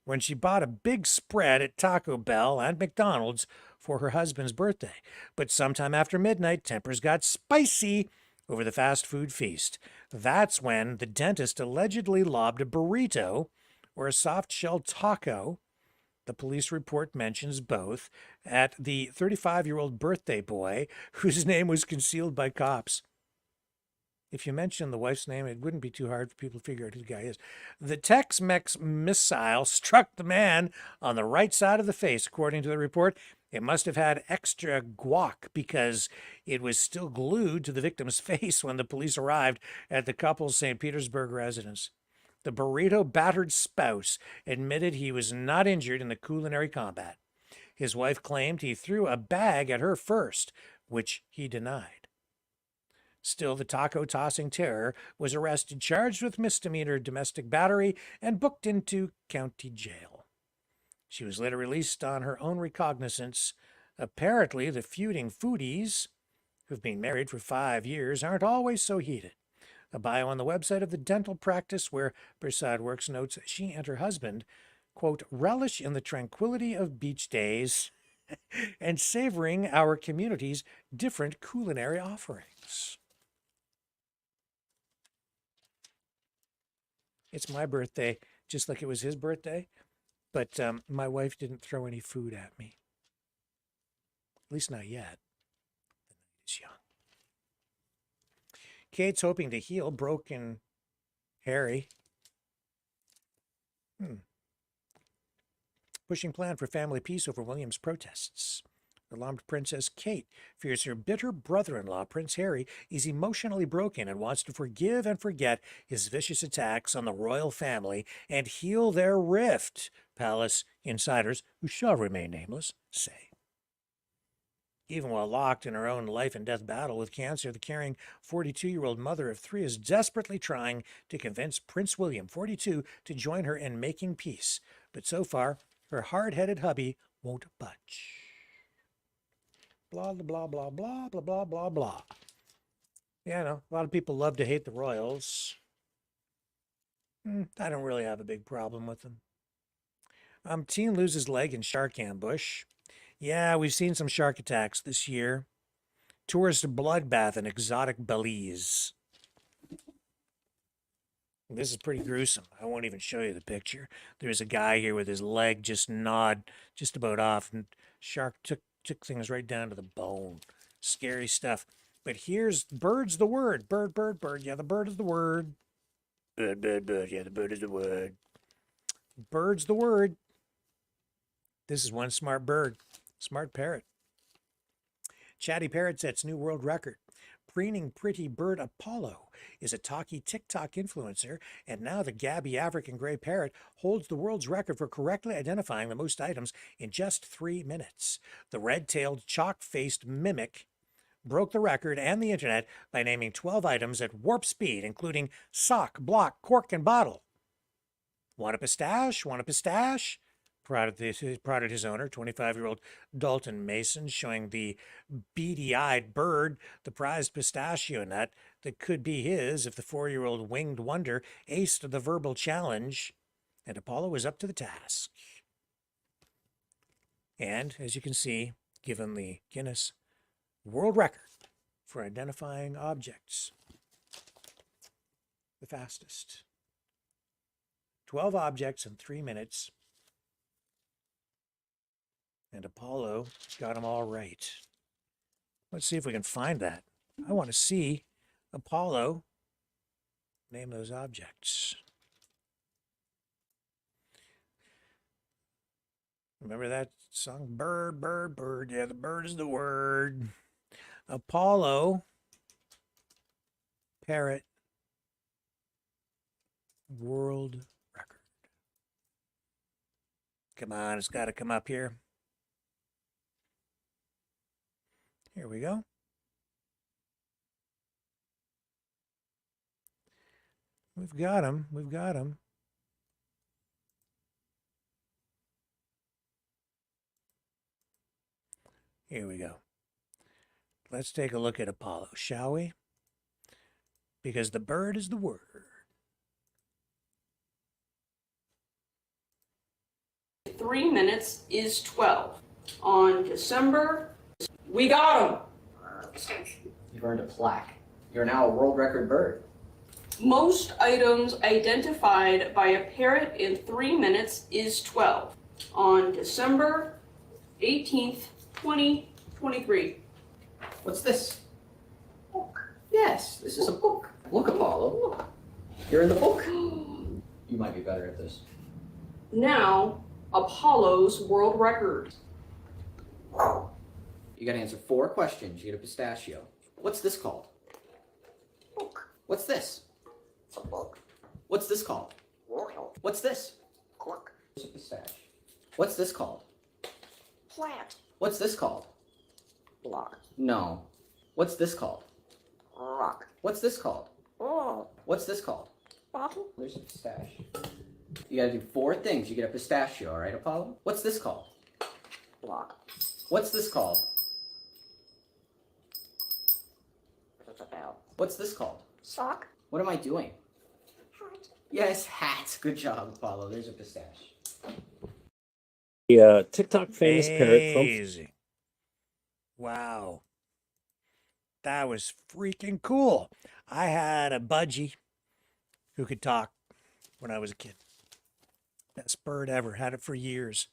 when she bought a big spread at Taco Bell and McDonald's for her husband's birthday. But sometime after midnight, tempers got spicy over the fast food feast. That's when the dentist allegedly lobbed a burrito or a soft-shell taco, the police report mentions both, at the 35-year-old birthday boy whose name was concealed by cops. If you mention the wife's name, it wouldn't be too hard for people to figure out who the guy is. The Tex-Mex missile struck the man on the right side of the face, according to the report. It must have had extra guac because it was still glued to the victim's face when the police arrived at the couple's St. Petersburg residence. The burrito-battered spouse admitted he was not injured in the culinary combat. His wife claimed he threw a bag at her first, which he denied. Still, the taco-tossing terror was arrested, charged with misdemeanor domestic battery, and booked into county jail. She was later released on her own recognizance. Apparently, the feuding foodies, who've been married for 5 years, aren't always so heated. A bio on the website of the dental practice where Persad works notes she and her husband, quote, relish in the tranquility of beach days and savoring our community's different culinary offerings. It's my birthday, just like it was his birthday, but my wife didn't throw any food at me. At least not yet. The night is young. Kate's hoping to heal broken Harry. Pushing plan for family peace over William's protests. Alarmed Princess Kate fears her bitter brother-in-law, Prince Harry, is emotionally broken and wants to forgive and forget his vicious attacks on the royal family and heal their rift, palace insiders, who shall remain nameless, say. Even while locked in her own life-and-death battle with cancer, the caring 42-year-old mother of 3 is desperately trying to convince Prince William, 42, to join her in making peace. But so far, her hard-headed hubby won't budge. Blah, blah, blah, blah, blah, blah, blah, blah. Yeah, I know. A lot of people love to hate the royals. I don't really have a big problem with them. Teen loses leg in shark ambush. Yeah, we've seen some shark attacks this year. Tourist bloodbath in exotic Belize. This is pretty gruesome. I won't even show you the picture. There's a guy here with his leg just gnawed just about off, and shark took things right down to the bone. Scary stuff. But here's bird's the word. Bird, bird, bird. Yeah, the bird is the word. Bird, bird, bird. Yeah, the bird is the word. Bird's the word. This is one smart bird. Smart parrot. Chatty parrot sets new world record. Preening pretty bird Apollo is a talky TikTok influencer, and now the Gabby African gray parrot holds the world's record for correctly identifying the most items in just 3 minutes. The red-tailed, chalk-faced mimic broke the record and the internet by naming 12 items at warp speed, including sock, block, cork, and bottle. Want a pistache? Want a pistache? Prodded his owner, 25-year-old Dalton Mason, showing the beady-eyed bird the prized pistachio nut that could be his if the 4-year-old winged wonder aced the verbal challenge, and Apollo was up to the task. And, as you can see, given the Guinness World Record for identifying objects, the fastest. 12 objects in 3 minutes. And Apollo got them all right. Let's see if we can find that. I want to see Apollo name those objects. Remember that song? Bird, bird, bird. Yeah, the bird is the word. Apollo, parrot, world record. Come on, it's got to come up here. Here we go. We've got him. We've got him. Here we go. Let's take a look at Apollo, shall we? Because the bird is the word. Three minutes is 12. On December, we got him. You've earned a plaque. You're now a world record bird. Most items identified by a parrot in 3 minutes is 12. On December 18th, 2023. What's this? Book. Yes, this is a book. Look, Apollo. Look. You're in the book. You might be better at this. Now, Apollo's world record. You gotta answer 4 questions. You get a pistachio. What's this called? Book. What's this? It's a book. What's this called? What's this? Clock. It's a pistachio. What's this called? Plant. What's this called? Block. No. What's this called? Rock. What's this called? Oh. What's this called? Bottle. There's a pistachio. You gotta do 4 things. You get a pistachio, all right, Apollo? What's this called? Block. What's this called? What's it about? What's this called? Sock. What am I doing? Hat. Yes, hat. Good job, Apollo. There's a pistachio. The TikTok famous parrot from... Easy. Wow. That was freaking cool. I had a budgie who could talk when I was a kid. Best bird ever. Had it for years.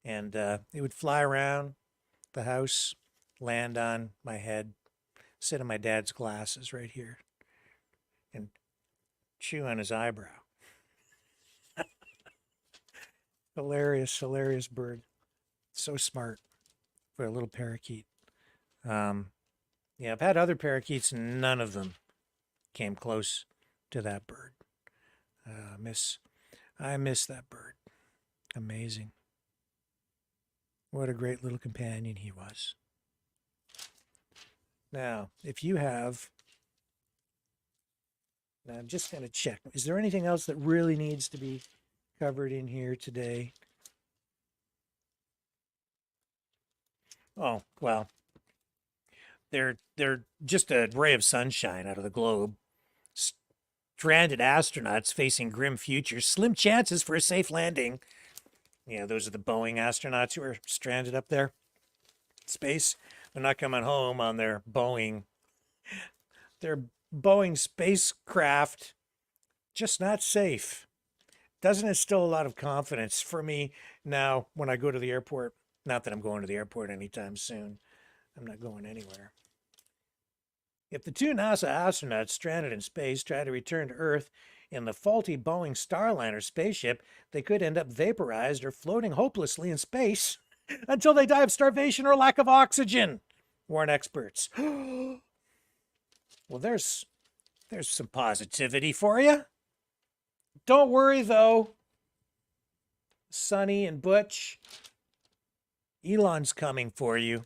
And it would fly around the house, land on my head, sit on my dad's glasses right here, and chew on his eyebrow. Hilarious, hilarious bird. So smart for a little parakeet. Yeah, I've had other parakeets, and none of them came close to that bird. I miss that bird. Amazing. What a great little companion he was. Now, if you have... Now, I'm just going to check. Is there anything else that really needs to be covered in here today? Oh, well, they're just a ray of sunshine out of the globe. Stranded astronauts facing grim futures, slim chances for a safe landing. Yeah, those are the Boeing astronauts who are stranded up there in space. They're not coming home on their Boeing spacecraft. Just not safe. Doesn't instill a lot of confidence for me now when I go to the airport. Not that I'm going to the airport anytime soon. I'm not going anywhere. If the 2 NASA astronauts stranded in space try to return to Earth in the faulty Boeing Starliner spaceship, they could end up vaporized or floating hopelessly in space until they die of starvation or lack of oxygen, warn experts. Well, there's some positivity for you. Don't worry, though. Sonny and Butch, Elon's coming for you.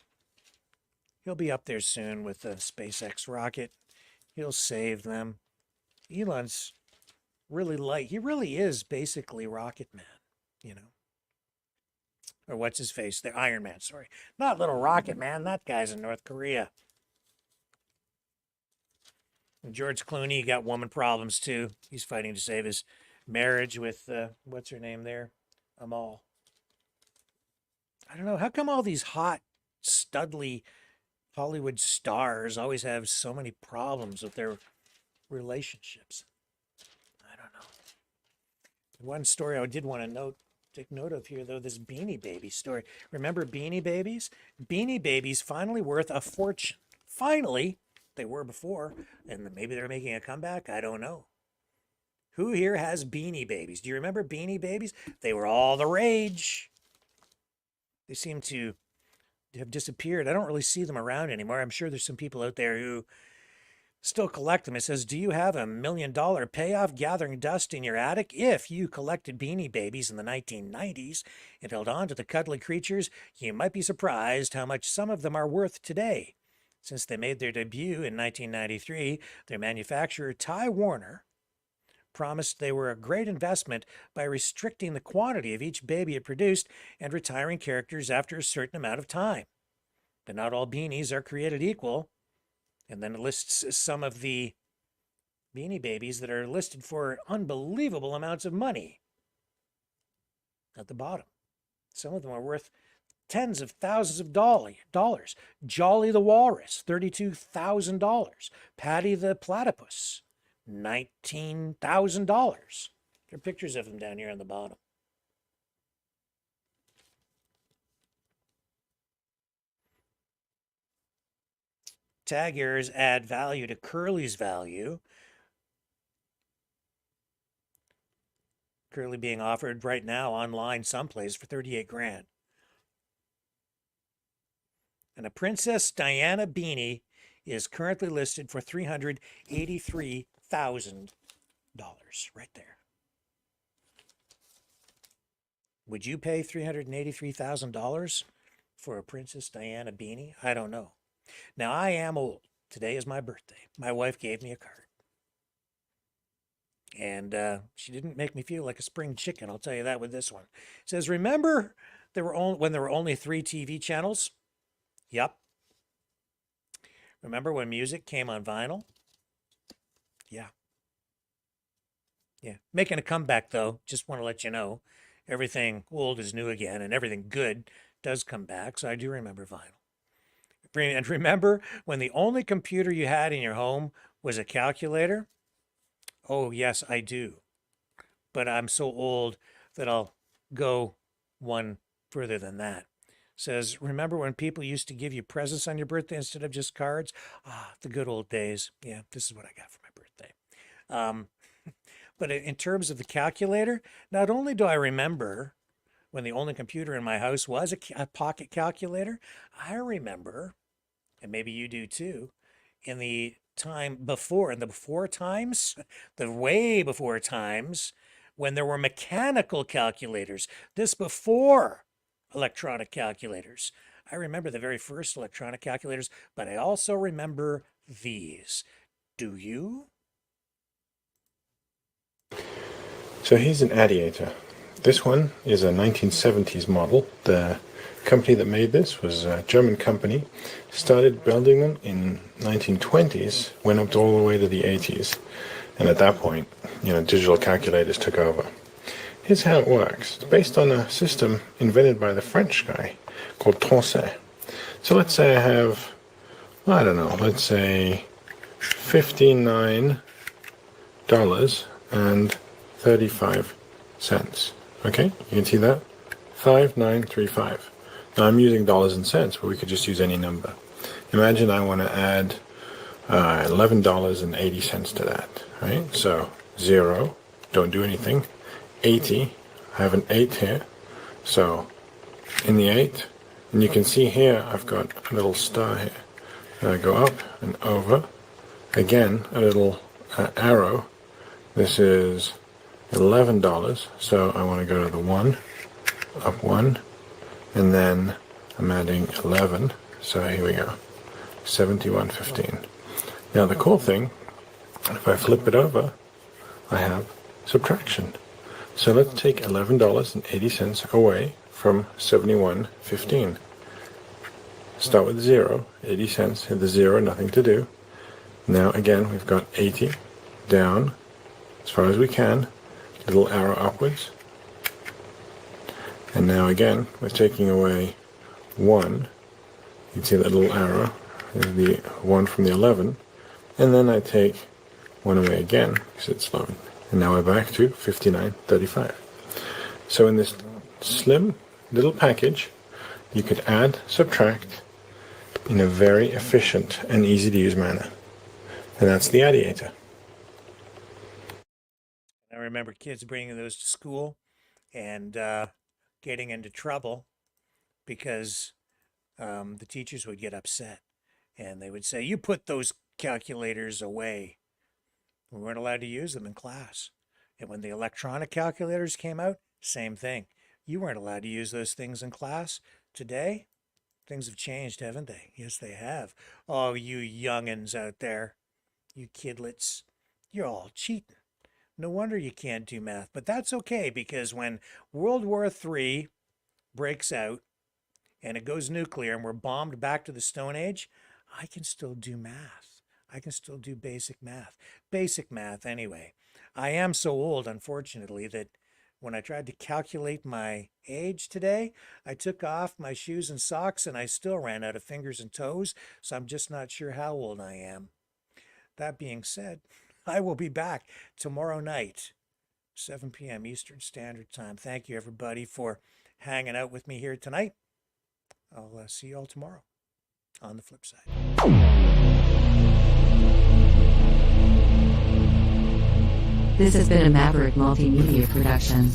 He'll be up there soon with the SpaceX rocket. He'll save them. Elon's really light. He really is basically Rocket Man, you know. Or what's his face? The Iron Man, sorry. Not little Rocket Man. That guy's in North Korea. George Clooney got woman problems too. He's fighting to save his marriage with, what's her name there? Amal. I don't know. How come all these hot, studly Hollywood stars always have so many problems with their relationships? I don't know. One story I did want to take note of here, though, this Beanie Baby story. Remember Beanie Babies? Beanie Babies finally worth a fortune. Finally. They were before, and maybe they're making a comeback. I don't know. Who here has Beanie Babies? Do you remember Beanie Babies? They were all the rage. They seem to have disappeared. I don't really see them around anymore. I'm sure there's some people out there who still collect them. It says, do you have $1 million payoff gathering dust in your attic? If you collected Beanie Babies in the 1990s and held on to the cuddly creatures, you might be surprised how much some of them are worth today. Since they made their debut in 1993, their manufacturer, Ty Warner, promised they were a great investment by restricting the quantity of each baby it produced and retiring characters after a certain amount of time. But not all beanies are created equal. And then it lists some of the Beanie Babies that are listed for unbelievable amounts of money at the bottom. Some of them are worth tens of thousands of dollars. Jolly the Walrus, $32,000. Patty the Platypus, $19,000. There are pictures of them down here on the bottom. Tag errors add value to Curly's value. Curly being offered right now online someplace for 38 grand. And a Princess Diana beanie is currently listed for $383,000 right there. Would you pay $383,000 for a Princess Diana beanie? I don't know. Now, I am old. Today is my birthday. My wife gave me a card. And she didn't make me feel like a spring chicken, I'll tell you that with this one. It says, remember when there were only 3 TV channels? Yep. Remember when music came on vinyl? Yeah. Yeah. Making a comeback, though. Just want to let you know. Everything old is new again, and everything good does come back. So I do remember vinyl. And remember when the only computer you had in your home was a calculator? Oh, yes, I do. But I'm so old that I'll go one further than that. Says, remember when people used to give you presents on your birthday instead of just cards? Ah, the good old days. Yeah, this is what I got for my birthday. But in terms of the calculator, not only do I remember when the only computer in my house was a pocket calculator, I remember, and maybe you do too, in the time before, in the before times, the way before times, when there were mechanical calculators, this before electronic calculators. I remember the very first electronic calculators, but I also remember these. Do you? So here's an Adiator. This one is a 1970s model. The company that made this was a German company. Started building them in 1920s, went up all the way to the 80s. And at that point, digital calculators took over. Here's how it works. It's based on a system invented by the French guy called Trudeau. So let's say I have, I don't know, let's say $59.35. Okay, you can see that? 5935. Now I'm using dollars and cents, but we could just use any number. Imagine I want to add $11.80 to that, right? So 0, don't do anything. 80, I have an 8 here, so in the 8, and you can see here I've got a little star here. And I go up and over, again a little arrow. This is $11, so I want to go to the 1, up 1, and then I'm adding 11, so here we go, 71.15. Now the cool thing, if I flip it over, I have subtraction. So let's take $11.80 away from 71.15. Start with 0, 80 cents, hit the 0, nothing to do. Now again, we've got 80 down as far as we can, little arrow upwards. And now again, we're taking away 1. You can see that little arrow is the 1 from the 11. And then I take 1 away again because it's 11. And now we're back to 59.35. So in this slim little package, you could add, subtract in a very efficient and easy to use manner. And that's the addiator. I remember kids bringing those to school and getting into trouble because the teachers would get upset and they would say, "You put those calculators away." We weren't allowed to use them in class. And when the electronic calculators came out, same thing. You weren't allowed to use those things in class. Today, things have changed, haven't they? Yes, they have. Oh, you youngins out there, you kidlets, you're all cheating. No wonder you can't do math. But that's okay, because when World War III breaks out and it goes nuclear and we're bombed back to the Stone Age, I can still do math. I can still do basic math. Basic math, anyway. I am so old, unfortunately, that when I tried to calculate my age today, I took off my shoes and socks and I still ran out of fingers and toes, so I'm just not sure how old I am. That being said, I will be back tomorrow night, 7 p.m. Eastern Standard Time. Thank you, everybody, for hanging out with me here tonight. I'll see you all tomorrow on the flip side. This has been a Maverick Multimedia production.